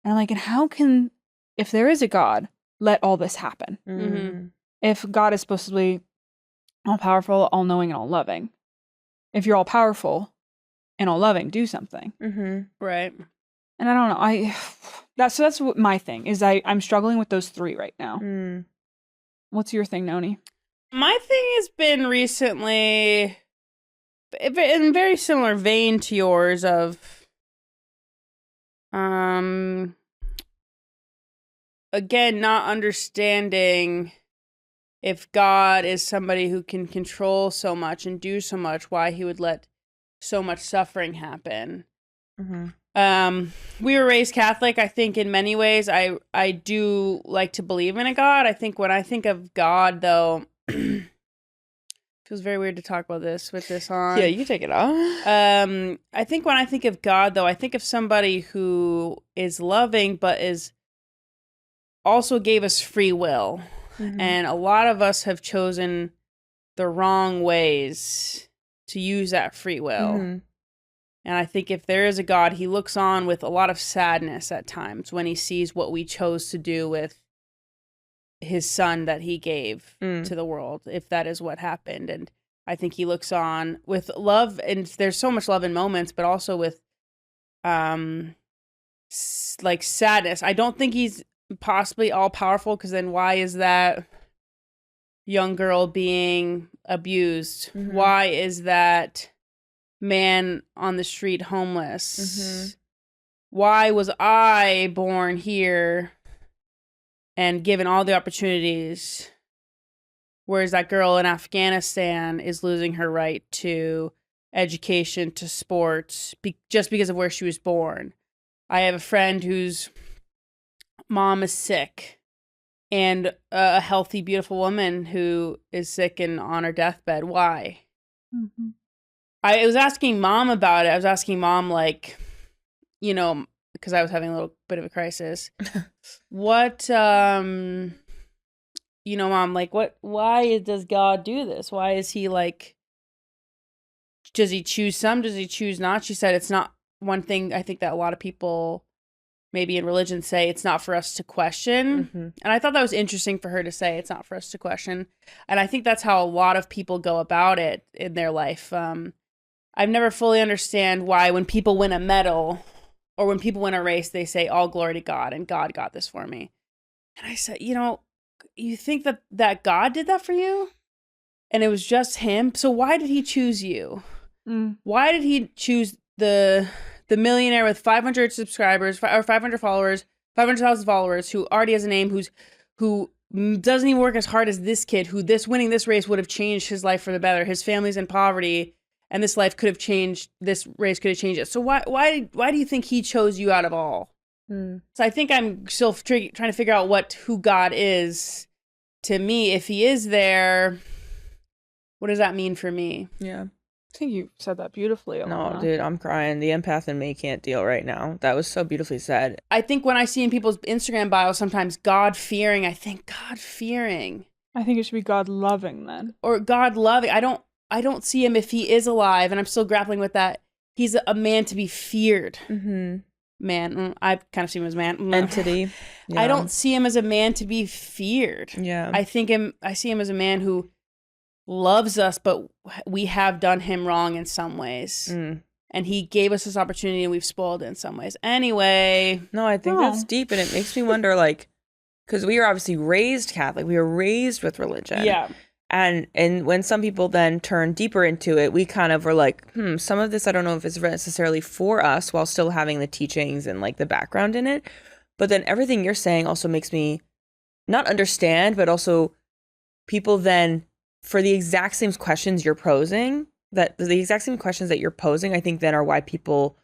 And I'm like, and how can, if there is a God, let all this happen? If God is supposed to be all powerful, all knowing, and all loving, if you're all powerful and all loving, do something.
Right.
And I don't know. That's what my thing is. I'm struggling with those 3 right now. What's your thing, Noni?
My thing has been recently, in very similar vein to yours, of again, not understanding if God is somebody who can control so much and do so much, why he would let so much suffering happen. We were raised Catholic. I think in many ways I do like to believe in a God. I think when I think of God, though, feels very weird to talk about this with this on.
Yeah, you take it off.
I think when I think of God, though, I think of somebody who is loving, but is also gave us free will. And a lot of us have chosen the wrong ways to use that free will. And I think if there is a God, he looks on with a lot of sadness at times when he sees what we chose to do with his son that he gave to the world, if that is what happened. And I think he looks on with love, and there's so much love in moments, but also with like sadness. I don't think he's possibly all powerful, because then why is that young girl being abused? Why is that man on the street homeless? Why was I born here and given all the opportunities, whereas that girl in Afghanistan is losing her right to education, to sports, just because of where she was born? I have a friend whose mom is sick, and a healthy, beautiful woman who is sick and on her deathbed. Why? I was asking mom about it. I was asking mom, like, because I was having a little bit of a crisis. What, mom, like, why does God do this? Why is he like, does he choose some? Does he choose not? She said it's not one thing. I think that a lot of people maybe in religion say it's not for us to question. And I thought that was interesting for her to say it's not for us to question. And I think that's how a lot of people go about it in their life. I've never fully understand why when people win a medal or when people win a race, they say all glory to God and God got this for me. And I said, you think that God did that for you? And it was just him? So why did he choose you? Why did he choose the millionaire with 500 subscribers or 500 followers, 500,000 followers, who already has a name, who doesn't even work as hard as this kid, who winning this race would have changed his life for the better? His family's in poverty, and this life could have changed. This race could have changed it. So why do you think he chose you out of all? So I think I'm still trying to figure out who God is to me. If he is there, what does that mean for me?
Yeah.
I think you said that beautifully, Ilona.
No, dude, I'm crying. The empath in me can't deal right now. That was so beautifully said.
I think when I see in people's Instagram bios sometimes God-fearing, I think God-fearing.
I think it should be God-loving then.
Or God-loving. I don't see him if he is alive, and I'm still grappling with that. He's a man to be feared.
Mm-hmm.
Man. I kind of see him as man.
Entity. Yeah.
I don't see him as a man to be feared.
Yeah.
I see him as a man who loves us, but we have done him wrong in some ways. And he gave us this opportunity and we've spoiled it in some ways. Anyway.
No, I think that's deep, and it makes me wonder, like, because we were obviously raised Catholic. We were raised with religion.
Yeah.
And when some people then turn deeper into it, we kind of were like, some of this I don't know if it's necessarily for us, while still having the teachings and like the background in it. But then everything you're saying also makes me not understand, but also people then, for the exact same questions you're posing, that the exact same questions that you're posing, I think then are why people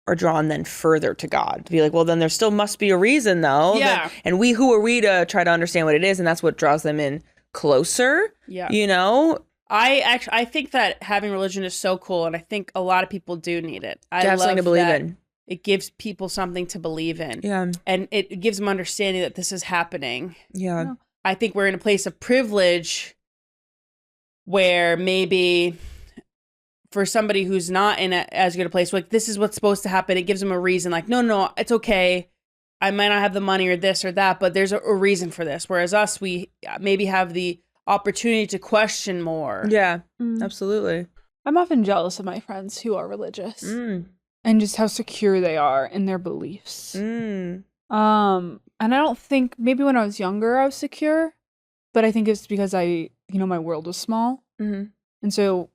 are drawn then further to God. To be like, well, then there still must be a reason though.
Yeah.
And who are we to try to understand what it is? And that's what draws them in closer.
Yeah.
You know?
I think that having religion is so cool, and I think a lot of people do need it. I
To have something to believe
that
in.
It gives people something to believe in.
Yeah.
And it gives them understanding that this is happening.
Yeah.
I think we're in a place of privilege where maybe for somebody who's not in as good a place, like, this is what's supposed to happen. It gives them a reason, like, no, it's okay. I might not have the money or this or that, but there's a reason for this. Whereas us, we maybe have the opportunity to question more.
Yeah, absolutely.
I'm often jealous of my friends who are religious and just how secure they are in their beliefs. And I don't think, maybe when I was younger I was secure, but I think it's because my world was small. And so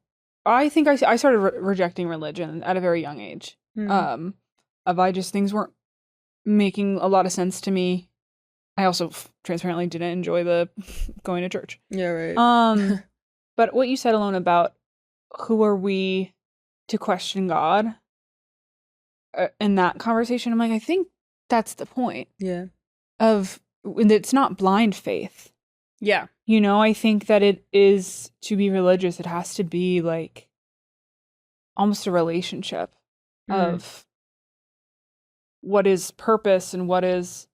I think I started rejecting religion at a very young age. Things weren't making a lot of sense to me. I also transparently didn't enjoy the going to church.
Yeah, right.
But what you said, Ilona, about who are we to question God in that conversation, I'm like, I think that's the point.
Yeah.
It's not blind faith.
Yeah.
I think that it is, to be religious, it has to be like almost a relationship of what is purpose and what is,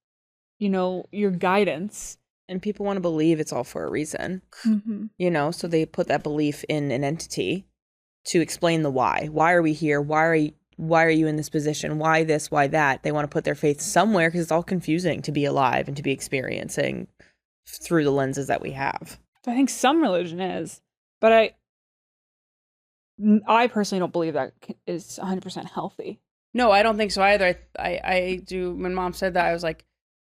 your guidance.
And people want to believe it's all for a reason, so they put that belief in an entity to explain the why. Why are we here? Why are you in this position? Why this? Why that? They want to put their faith somewhere because it's all confusing to be alive and to be experiencing through the lenses that we have.
I think some religion is, but I personally don't believe that is 100% healthy.
No, I don't think so either. I do. When Mom said that, I was like,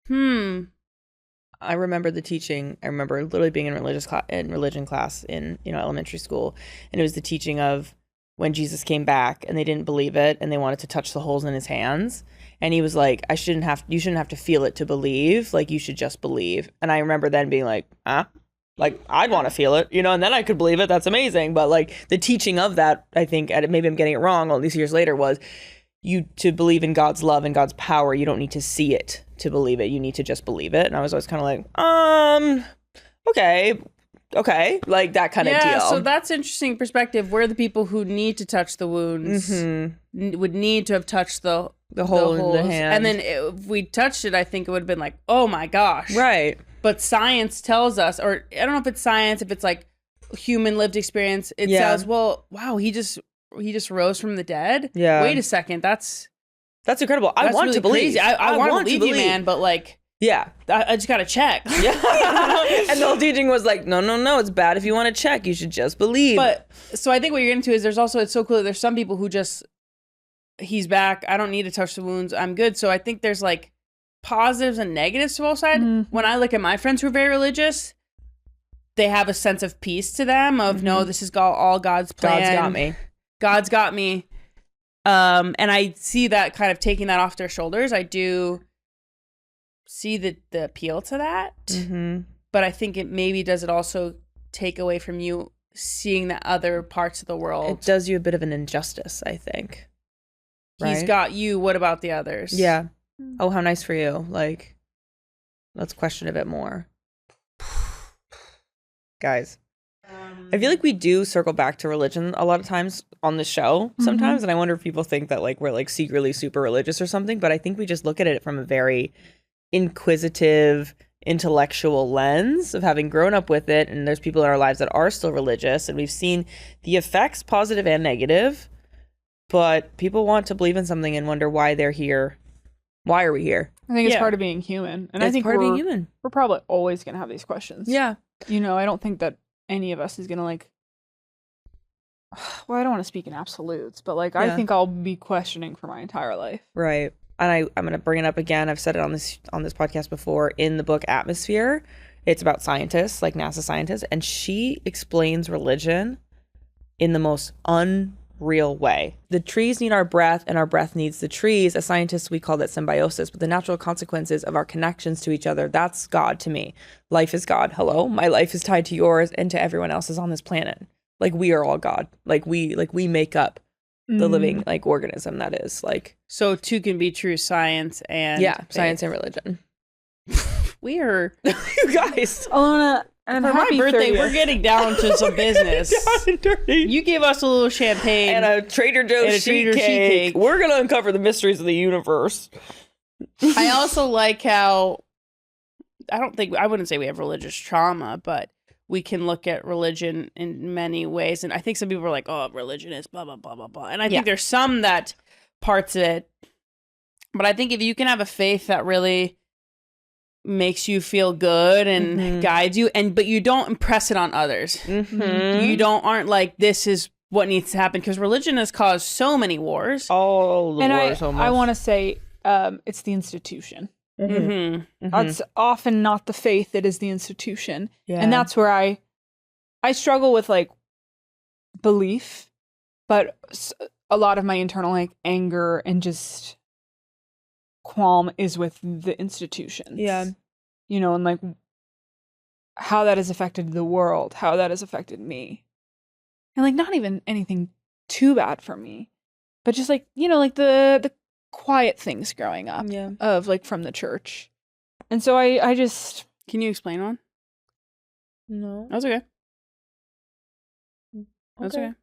I remember the teaching. I remember literally being in religion class in elementary school, and it was the teaching of when Jesus came back and they didn't believe it and they wanted to touch the holes in his hands, and he was like, you shouldn't have to feel it to believe, like, you should just believe. And I remember then being like, like, I'd want to feel it, and then I could believe it. That's amazing. But like the teaching of that, I think, maybe I'm getting it wrong all these years later, was to believe in God's love and God's power, you don't need to see it to believe it. You need to just believe it. And I was always kind of like, okay, like that kind of deal.
Yeah, so that's interesting perspective. We're the people who need to touch the wounds, would need to have touched the
hole in the hand.
And then if we touched it, I think it would have been like, oh my gosh.
Right.
But science tells us, or I don't know if it's science, if it's like human lived experience, it says, well, wow, he just rose from the dead.
Yeah.
Wait a second, that's
incredible. I want
really
to believe.
crazy. I want to believe you, man, but like,
yeah,
I just gotta check.
Yeah. And the whole teaching was like, no, it's bad if you want to check. You should just believe.
But so I think what you're into is it's so cool that there's some people who just, he's back, I don't need to touch the wounds, I'm good. So I think there's like positives and negatives to both sides. When I look at my friends who are very religious, they have a sense of peace to them of no, this is all God's plan. God's got me. And I see that kind of taking that off their shoulders. I do see the appeal to that. But I think it maybe does it also take away from you seeing the other parts of the world.
It does you a bit of an injustice, I think.
He's got you. What about the others?
Yeah. Oh, how nice for you. Like, let's question a bit more. Guys. I feel like we do circle back to religion a lot of times on the show sometimes. And I wonder if people think that like we're like secretly super religious or something. But I think we just look at it from a very inquisitive, intellectual lens of having grown up with it. And there's people in our lives that are still religious. And we've seen the effects, positive and negative. But people want to believe in something and wonder why they're here. Why are we here?
I think it's part of being human. And I think
part of being human.
We're probably always going to have these questions.
Yeah.
You know, I don't think that any of us is going to like, well, I don't want to speak in absolutes, but like, I think I'll be questioning for my entire life.
Right. And I'm going to bring it up again. I've said it on this podcast before. In the book Atmosphere, it's about scientists, like NASA scientists. And she explains religion in the most unreal way. The trees need our breath and our breath needs the trees. As scientists, we call that symbiosis, but the natural consequences of our connections to each other, that's God to me. Life is God. Hello? My life is tied to yours and to everyone else's on this planet. Like we are all God. Like we make up the living like organism that is like.
So two can be true, science and faith.
Science and religion.
We are
you guys.
Ilona, and
for my
happy
birthday,
30th.
we're getting down to some business.
Down and dirty.
You give us a little champagne
And a Trader Joe's sheet cake. We're gonna uncover the mysteries of the universe.
I also like how I wouldn't say we have religious trauma, but we can look at religion in many ways. And I think some people are like, oh, religion is blah, blah, blah, blah, blah. And I think there's some that parts of it. But I think if you can have a faith that really makes you feel good and guides you, but you don't impress it on others. You aren't like, this is what needs to happen. Because religion has caused so many wars.
All the wars almost.
I want to say it's the institution. That's often not the faith, it is the institution. And that's where I struggle with like belief, but a lot of my internal like anger and just qualm is with the institutions. You know, and like how that has affected the world, how that has affected me. And like not even anything too bad for me, but just like, you know, like the quiet things growing up of like from the church. And so I just...
Can you explain one?
No.
That's okay. That's okay.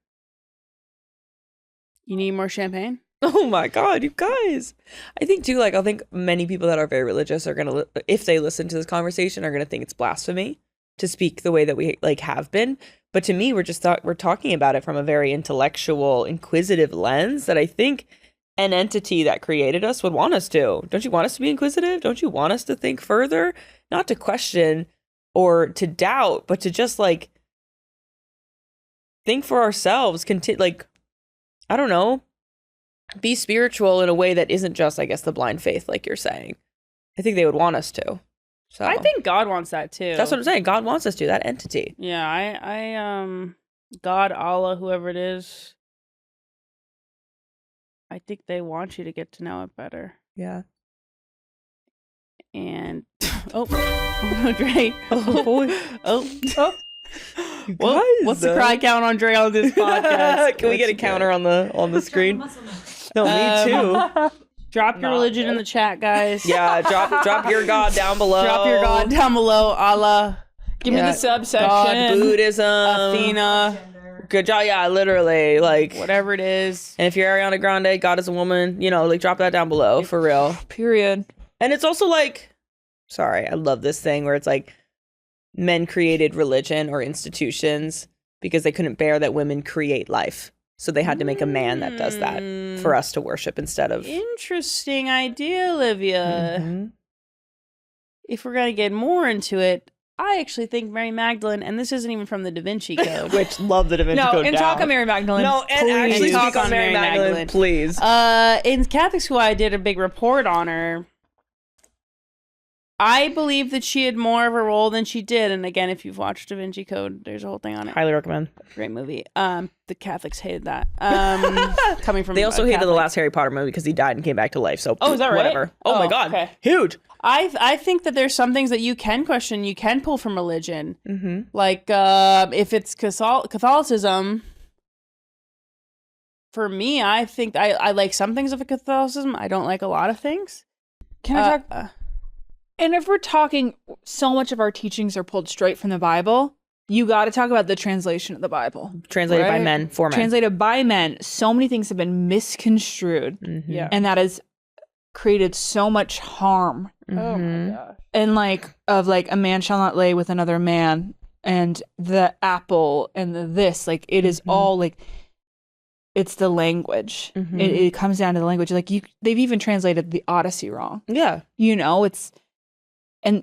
You need more champagne?
Oh my God, you guys. I think too, like, I think many people that are very religious are going to, if they listen to this conversation, are going to think it's blasphemy to speak the way that we like have been. But to me, we're talking about it from a very intellectual, inquisitive lens that I think an entity that created us would want us to. Don't you want us to be inquisitive? Don't you want us to think further? Not to question or to doubt, but to just like think for ourselves. Like, I don't know, be spiritual in a way that isn't just, I guess, the blind faith, like you're saying. I think they would want us to. So
I think God wants that too.
That's what I'm saying. God wants us to, that entity.
Yeah, I God, Allah, whoever it is, I think they want you to get to know it better.
Yeah.
And Dre.
Oh boy.
What's the cry count on Dre on this podcast?
Can we get a counter on the screen? No, me too.
Drop your religion in the chat, guys.
Yeah, drop your God down below.
Drop your God down below. Allah.
Give me the subsection.
God, Buddhism.
Athena.
Good job. Yeah, literally. Like,
whatever it is.
And if you're Ariana Grande, God is a woman, you know, like drop that down below for real.
Period.
And it's also like, sorry, I love this thing where it's like men created religion or institutions because they couldn't bear that women create life. So they had to make a man that does that for us to worship instead of.
Interesting idea, Olivia. If we're going to get more into it, I actually think Mary Magdalene, and this isn't even from the Da Vinci Code.
Which love the Da Vinci Code.
No, and talk on Mary Magdalene.
No, and
please.
actually
Talk
speak on Mary Magdalene, please.
In Catholic school, I did a big report on her. I believe that she had more of a role than she did. And again, if you've watched Da Vinci Code, there's a whole thing on it.
Highly recommend.
Great movie. The Catholics hated that. Coming from
they also hated the last Harry Potter movie because he died and came back to life. So
is that right?
Whatever. Oh my God.
Okay.
Huge.
I think that there's some things that you can question, you can pull from religion. Like if it's Catholicism, for me, I think I like some things of Catholicism. I don't like a lot of things.
Can I talk? And if we're talking, so much of our teachings are pulled straight from the Bible. You got to talk about the translation of the Bible.
Translated by men, for men.
Translated by men. So many things have been misconstrued.
Yeah.
And that has created so much harm.
Oh my gosh.
And like, of like, a man shall not lay with another man, and the apple, and the this. Like, it is all like, it's the language. It comes down to the language. Like, they've even translated the Odyssey wrong.
Yeah.
You know, and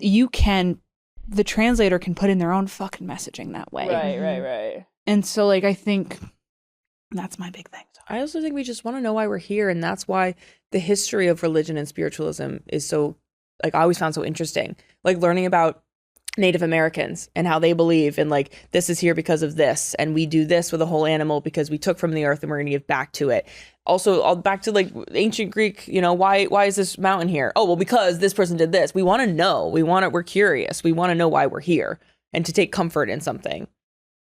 the translator can put in their own fucking messaging that way.
Right.
And so, like, I think that's my big thing.
I also think we just want to know why we're here. And that's why the history of religion and spiritualism is so, like, I always found so interesting. Like, learning about Native Americans and how they believe in, like, this is here because of this. And we do this with a whole animal because we took from the earth and we're going to give back to it. Also, all back to, like, ancient Greek, you know, why is this mountain here? Oh, well, because this person did this. We want to know. We're curious. We want to know why we're here and to take comfort in something.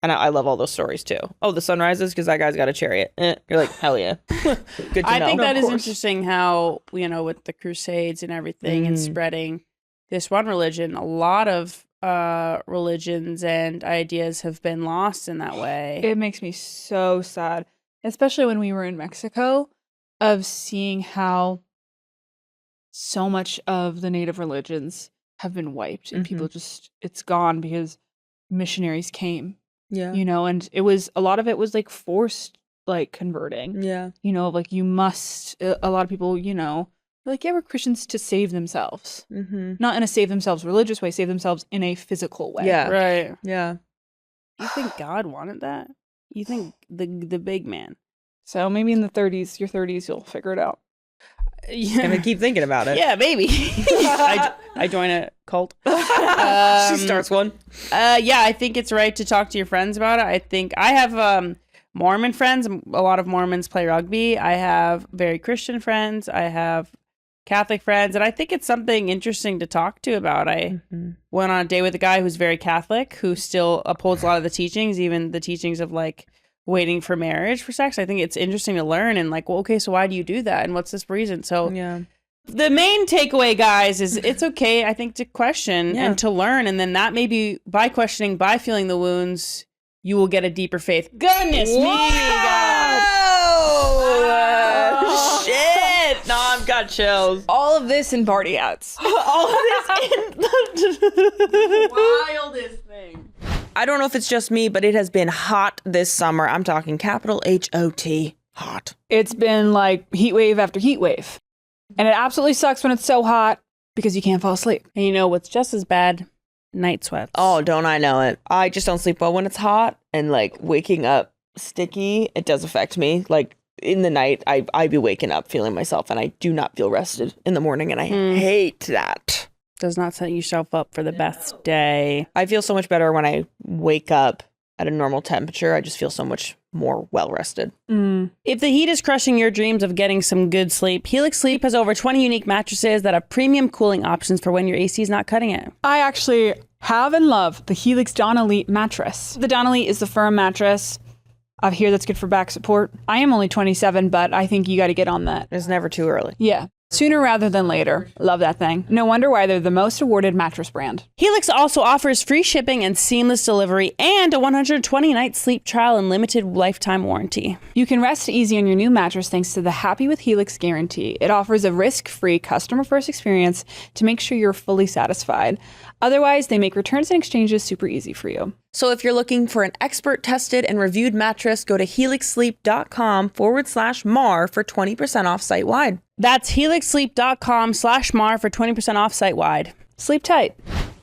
And I love all those stories too. Oh, the sun rises because that guy's got a chariot. You're like, hell yeah. Good to know.
I think that is interesting how, you know, with the Crusades and everything and spreading this one religion, a lot of religions and ideas have been lost in that way.
It makes me so sad, especially when we were in Mexico, of seeing how so much of the native religions have been wiped and people just, it's gone because missionaries came.
Yeah.
You know, and a lot of it was like forced, like, converting.
Yeah.
You know, like, you must, a lot of people, you know, like, yeah, we're Christians to save themselves. Not in a save themselves religious way, save themselves in a physical way.
Yeah.
Right.
Yeah.
You think God wanted that? You think the big man?
So maybe in your 30s, you'll figure it out.
Gonna keep thinking about it.
Yeah, maybe. I join a cult.
She starts one.
Yeah, I think it's right to talk to your friends about it. I think I have Mormon friends. A lot of Mormons play rugby. I have very Christian friends. I have Catholic friends. And I think it's something interesting to talk to about. I went on a date with a guy who's very Catholic, who still upholds a lot of the teachings, even the teachings of, like, waiting for marriage for sex. I think it's interesting to learn and, like, well, okay, so why do you do that? And what's this reason? So the main takeaway, guys, is it's okay, I think, to question and to learn. And then that maybe by questioning, by feeling the wounds, you will get a deeper faith. Goodness me, guys.
Oh, shit. No, I've got chills.
All of this in party hats.
All of this in
The wildest thing.
I don't know if it's just me, but it has been hot this summer. I'm talking capital H-O-T, hot.
It's been like heat wave after heat wave. And it absolutely sucks when it's so hot because you can't fall asleep.
And you know what's just as bad? Night sweats.
Oh, don't I know it. I just don't sleep well when it's hot, and, like, waking up sticky, it does affect me. Like, in the night, I be waking up feeling myself, and I do not feel rested in the morning, and I hate that.
Does not set yourself up for the best day.
I feel so much better when I wake up at a normal temperature. I just feel so much more well-rested.
If the heat is crushing your dreams of getting some good sleep, Helix Sleep has over 20 unique mattresses that have premium cooling options for when your AC is not cutting it.
I actually have and love the Helix Dawn Elite mattress. The Dawn Elite is the firm mattress. I hear that's good for back support. I am only 27, but I think you got to get on that.
It's never too early.
Yeah. Sooner rather than later. Love that thing. No wonder why they're the most awarded mattress brand.
Helix also offers free shipping and seamless delivery and a 120-night sleep trial and limited lifetime warranty.
You can rest easy on your new mattress thanks to the Happy with Helix guarantee. It offers a risk-free customer-first experience to make sure you're fully satisfied. Otherwise, they make returns and exchanges super easy for you.
So if you're looking for an expert tested and reviewed mattress, go to helixsleep.com/Mar for 20% off site-wide.
That's helixsleep.com/Mar for 20% off site-wide.
Sleep tight.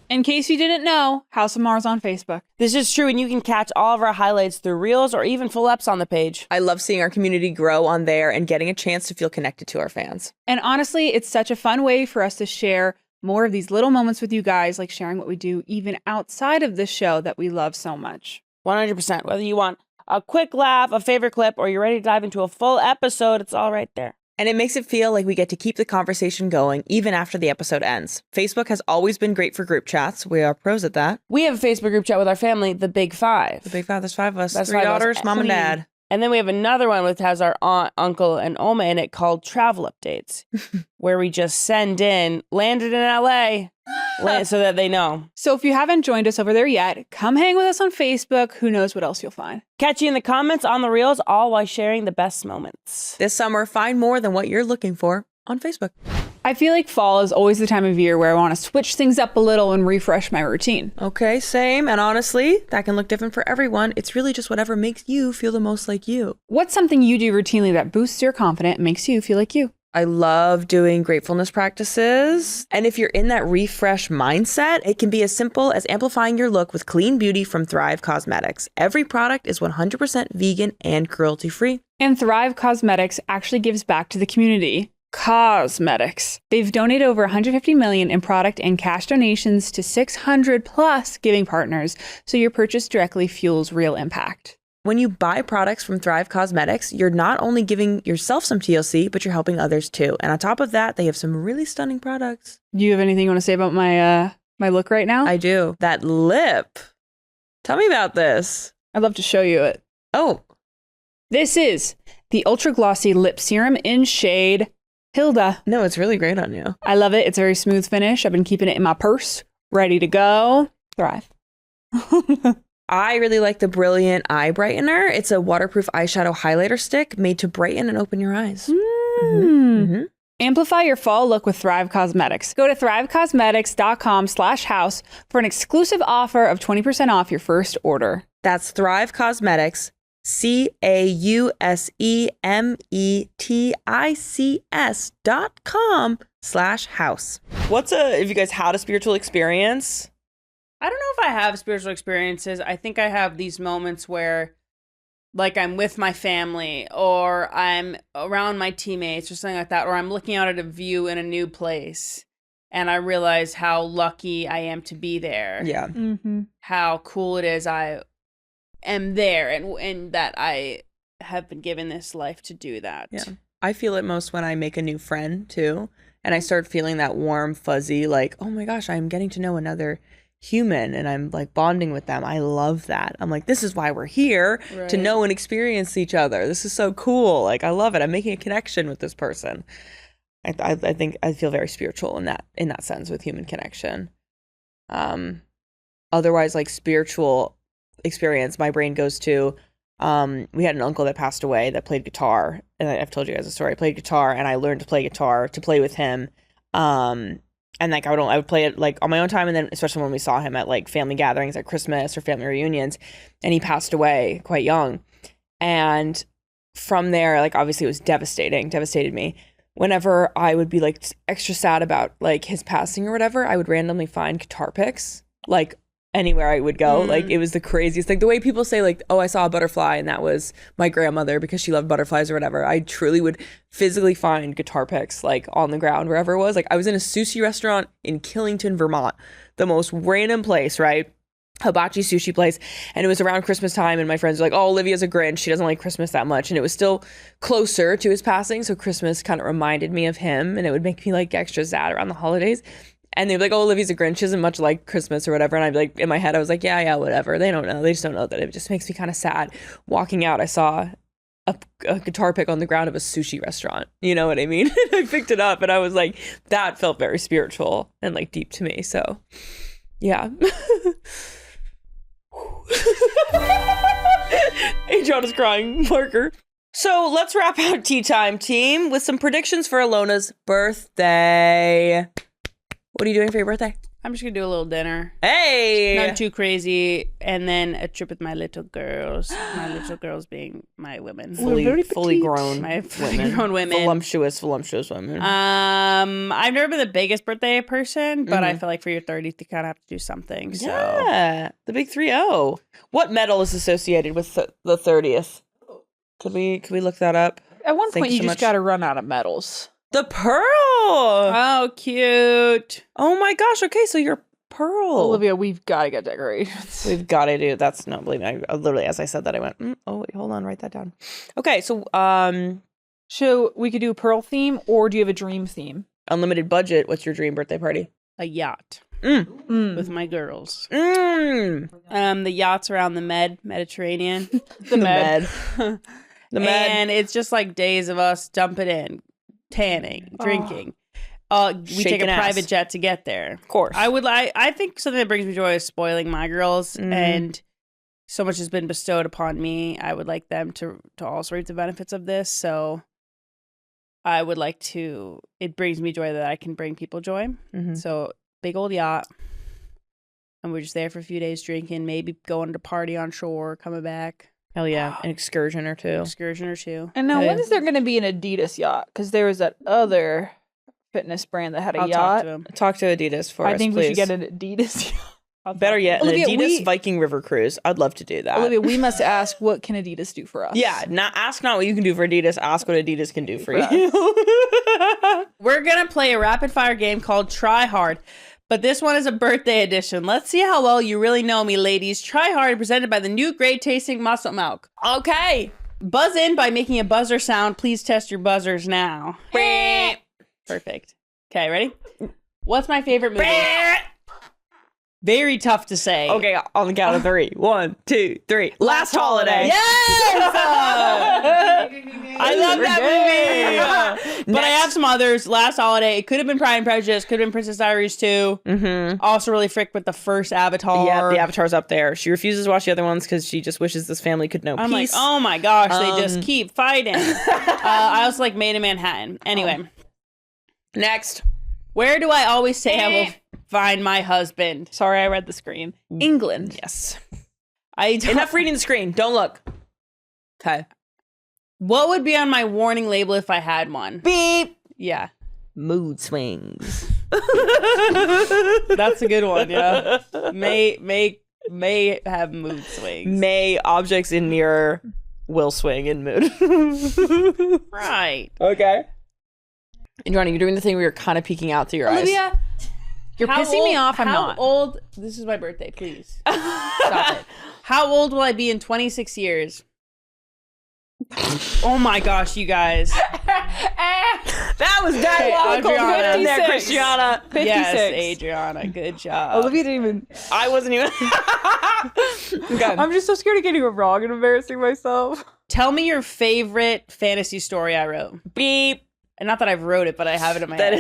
In case you didn't know, House of Maher's on Facebook.
This is true, and you can catch all of our highlights through Reels or even full eps on the page.
I love seeing our community grow on there and getting a chance to feel connected to our fans.
And honestly, it's such a fun way for us to share more of these little moments with you guys, like sharing what we do even outside of the show that we love so much.
100%. Whether you want a quick laugh, a favorite clip, or you're ready to dive into a full episode, it's all right there.
And it makes it feel like we get to keep the conversation going even after the episode ends. Facebook has always been great for group chats. We are pros at that.
We have a Facebook group chat with our family, the Big Five.
The Big Five, there's 5 of us.
That's
3
5 of us.
daughters, mom and dad.
And then we have another one which has our aunt, uncle, and Oma in it called Travel Updates, where we just send in, landed in LA, so that they know.
So if you haven't joined us over there yet, come hang with us on Facebook. Who knows what else you'll find.
Catch you in the comments on the reels, all while sharing the best moments.
This summer, find more than what you're looking for on Facebook.
I feel like fall is always the time of year where I want to switch things up a little and refresh my routine.
Okay, same. And honestly, that can look different for everyone. It's really just whatever makes you feel the most like you.
What's something you do routinely that boosts your confidence and makes you feel like you?
I love doing gratefulness practices. And if you're in that refresh mindset, it can be as simple as amplifying your look with clean beauty from Thrive Cosmetics. Every product is 100% vegan and cruelty-free.
And Thrive Cosmetics actually gives back to the community. Cosmetics. They've donated over $150 million in product and cash donations to 600 plus giving partners, so your purchase directly fuels real impact.
When you buy products from Thrive Cosmetics, you're not only giving yourself some TLC, but you're helping others too. And on top of that, they have some really stunning products.
Do you have anything you want to say about my look right now?
I do. That lip. Tell me about this.
I'd love to show you it.
Oh.
This is the Ultra Glossy Lip Serum in shade Hilda.
No, it's really great on you.
I love it. It's a very smooth finish. I've been keeping it in my purse, ready to go. Thrive.
I really like the Brilliant Eye Brightener. It's a waterproof eyeshadow highlighter stick made to brighten and open your eyes.
Amplify your fall look with Thrive Cosmetics. Go to thrivecosmetics.com/house for an exclusive offer of 20% off your first order.
That's Thrive Cosmetics, CAUSEMETICS.com/house. If you guys had a spiritual experience?
I don't know if I have spiritual experiences. I think I have these moments where, like, I'm with my family or I'm around my teammates or something like that, or I'm looking out at a view in a new place and I realize how lucky I am to be there.
Yeah.
How cool it is I am there and that I have been given this life to do that.
Yeah. I feel it most when I make a new friend too. And I start feeling that warm, fuzzy, like, oh my gosh, I'm getting to know another human and I'm like bonding with them. I love that. I'm like, this is why we're here, to know and experience each other. This is so cool. Like, I love it. I'm making a connection with this person. I think I feel very spiritual in that sense with human connection. Otherwise, like, spiritual experience, my brain goes to, we had an uncle that passed away that played guitar, and I've told you guys the story. I played guitar and I learned to play guitar to play with him. And like I would play it like on my own time, and then especially when we saw him at like family gatherings at Christmas or family reunions, and he passed away quite young. And from there, like, obviously it was devastated me. Whenever I would be like extra sad about like his passing or whatever, I would randomly find guitar picks like anywhere I would go. Like, it was the craziest thing. The way people say like, oh, I saw a butterfly and that was my grandmother because she loved butterflies or whatever. I truly would physically find guitar picks like on the ground wherever it was. Like, I was in a sushi restaurant in Killington, Vermont, the most random place, right? Hibachi sushi place, and it was around Christmas time, and my friends were like, oh, Olivia's a Grinch, she doesn't like Christmas that much, and it was still closer to his passing, so Christmas kind of reminded me of him, and it would make me like extra sad around the holidays. And they'd be like, oh, Olivia's a Grinch, she doesn't much like Christmas or whatever. And I'd be like, in my head, I was like, yeah, whatever. They don't know. They just don't know that. It just makes me kind of sad. Walking out, I saw a guitar pick on the ground of a sushi restaurant. You know what I mean? I picked it up and I was like, that felt very spiritual and like deep to me. So, yeah. Adriana's crying. Marker. So let's wrap out Tea Time, team, with some predictions for Ilona's birthday. What are you doing for your birthday?
I'm just gonna do a little dinner.
Hey!
Not too crazy. And then a trip with my little girls. My little girls being my women.
Fully grown
my fully grown women.
Voluptuous women.
I've never been the biggest birthday person, but I feel like for your 30th, you kind of have to do something. So.
Yeah, the big 3-0. What medal is associated with the 30th? Could we look that up?
At one point, you just got to run out of medals.
The pearl.
Oh, cute.
Oh my gosh. Okay, so you're pearl.
Olivia, we've got to get decorations.
We've got to do. That's not, believe me. I literally, as I said that, I went, oh wait, hold on, write that down. Okay, so
so we could do a pearl theme, or do you have a dream theme?
Unlimited budget. What's your dream birthday party?
A yacht. with my girls. The yachts around the Mediterranean.
The Med. The Med.
And it's just like days of us dumping in, tanning, drinking. We take a private jet to get there.
Of course.
I think something that brings me joy is spoiling my girls, and so much has been bestowed upon me. I would like them to also reap the benefits of this. So I would like to. It brings me joy that I can bring people joy. So big old yacht, and we're just there for a few days drinking, maybe going to party on shore, coming back.
Hell yeah, an excursion or two.
And now, when is there going to be an Adidas yacht? Because there was that other fitness brand that had a yacht.
Talk to Adidas for us,
I think
please.
we should get an Adidas yacht.
Better yet,
Olivia,
an Adidas Viking River cruise. I'd love to do that.
Olivia, we must ask, what can Adidas do for us?
Yeah, ask not what you can do for Adidas. Ask what Adidas can do for you.
We're going to play a rapid fire game called Try Hard. But this one is a birthday edition. Let's see how well you really know me, ladies. Try Hard, presented by the new great tasting muscle milk. Okay. Buzz in by making a buzzer sound. Please test your buzzers now. Perfect. Okay, ready? What's my favorite movie? Very tough to say.
Okay, on the count of 3. 1, 2, 3. Last Holiday.
Yes! I love that movie. But I have some others. Last Holiday. It could have been Pride and Prejudice. Could have been Princess Diaries 2. Also really fricked with the first Avatar.
Yeah, the Avatar's up there. She refuses to watch the other ones because she just wishes this family could know
I'm
peace.
like, oh my gosh, they just keep fighting. I also like Made in Manhattan. Anyway.
Next.
Where do I always say I will find my husband?
Sorry, I read the screen.
England.
Yes.
Enough
reading the screen. Don't look. Okay.
What would be on my warning label if I had one?
Beep.
Yeah.
Mood swings.
That's a good one, yeah. May have mood swings.
May objects in near will swing in mood.
Right.
Okay. And Johnny, you're doing the thing where you're kind of peeking out through your eyes.
Olivia,
you're pissing me off. I'm not.
How old? This is my birthday, please. Stop it. How old will I be in 26 years? Oh my gosh, you guys.
That was diabolical.
Adriana.
Good there, Christiana.
56.
Yes, Adriana. Good job.
Olivia didn't even.
I wasn't even. Okay.
I'm just so scared of getting it wrong and embarrassing myself.
Tell me your favorite fantasy story I wrote.
Beep.
And not that I've wrote it, but I have it in my head.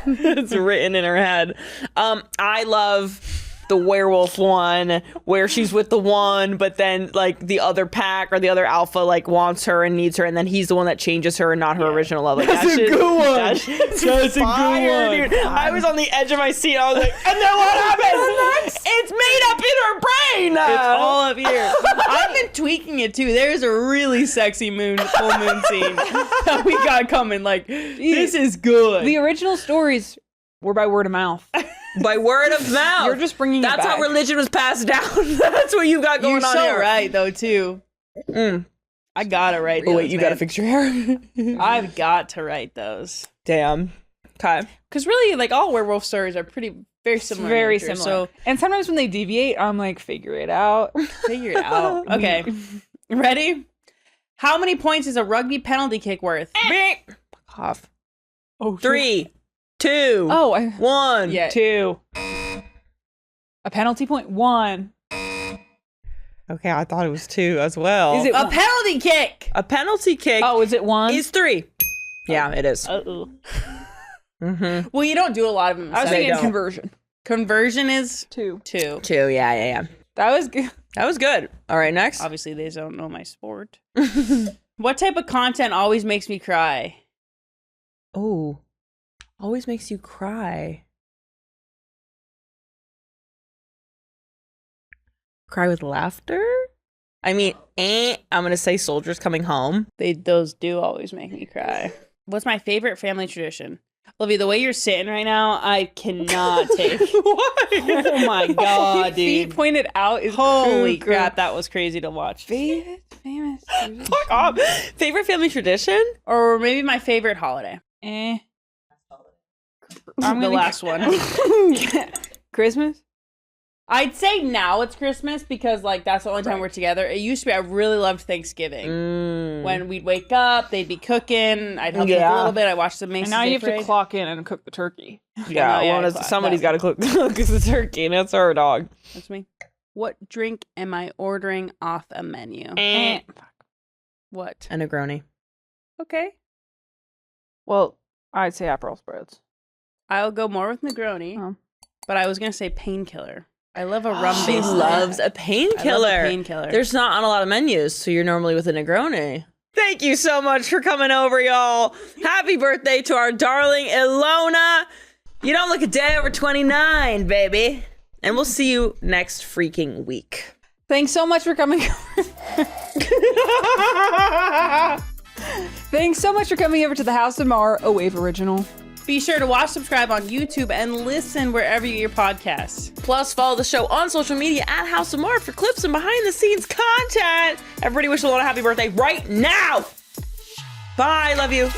It's written in her head. I love the werewolf one where she's with the one, but then like the other pack or the other alpha like wants her and needs her, and then he's the one that changes her and not her original love. Like,
That's a good one.
That's a good one. Dude. I was on the edge of my seat. I was like, and then what happened? It's made up in her brain.
It's all up here. I've been tweaking it too. There's a really sexy full moon scene that we got coming. Like, this is good.
The original stories were by word of mouth.
By word of mouth.
You're just bringing
That's
it back.
how religion was passed down. That's what you got going
You're
on
so
here.
right, though, too. I gotta write those,
Oh, wait, you gotta fix your hair.
I've got to write those.
Damn. Okay.
Because really, like, all werewolf stories are very similar.
Very
in nature,
similar. And sometimes when they deviate, I'm like, figure it out.
Figure it out. Okay. Ready? How many points is a rugby penalty kick worth?
Beep. Off.
Oh,
3, 2,
Oh,
1.
Yeah.
2. A penalty point. 1.
Okay, I thought it was 2 as well.
Is it
A penalty kick!
A penalty kick
Oh, is it 1?
is 3. Yeah, it is.
Uh-oh.
Mm-hmm.
Well, you don't do a lot of them.
I was
so-
thinking
don't.
conversion.
Conversion is
2.
2.
2, yeah.
That was good.
That was good. All right, next.
Obviously, they don't know my sport. What type of content always makes me cry?
Oh, always makes you cry. Cry with laughter? I mean, I'm going to say Soldiers Coming Home.
Those do always make me cry. What's my favorite family tradition? Olivia, the way you're sitting right now, I cannot take.
Why?
Oh my god,
Feet
dude!
pointed out is
Holy
cuckoo.
crap, that was crazy to watch.
Famous.
Fuck off. Favorite family tradition?
Or maybe my favorite holiday.
I'm
The
gonna
last one.
Christmas.
I'd say now it's Christmas because like that's the only time we're together. It used to be I really loved Thanksgiving. When we'd wake up, they'd be cooking. I'd help them a little bit. I watched the Macy's.
And now you have
Parade.
to clock in and cook the turkey.
Somebody's got to cook the turkey, and that's our dog.
That's me. What drink am I ordering off a menu? What?
A Negroni.
Okay.
Well, I'd say Aperol spritz.
I'll go more with Negroni, but I was gonna say painkiller. I love a rum-based.
She loves a painkiller.
Painkiller.
There's not on a lot of menus, so you're normally with a Negroni. Thank you so much for coming over, y'all. Happy birthday to our darling Ilona. You don't look a day over 29, baby. And we'll see you next freaking week.
Thanks so much for coming. Thanks so much for coming over to the House of Maher, a Wave original.
Be sure to watch, subscribe on YouTube, and listen wherever you get your podcasts.
Plus, follow the show on social media at House of Maher for clips and behind-the-scenes content. Everybody wish Ilona a happy birthday right now. Bye. Love you.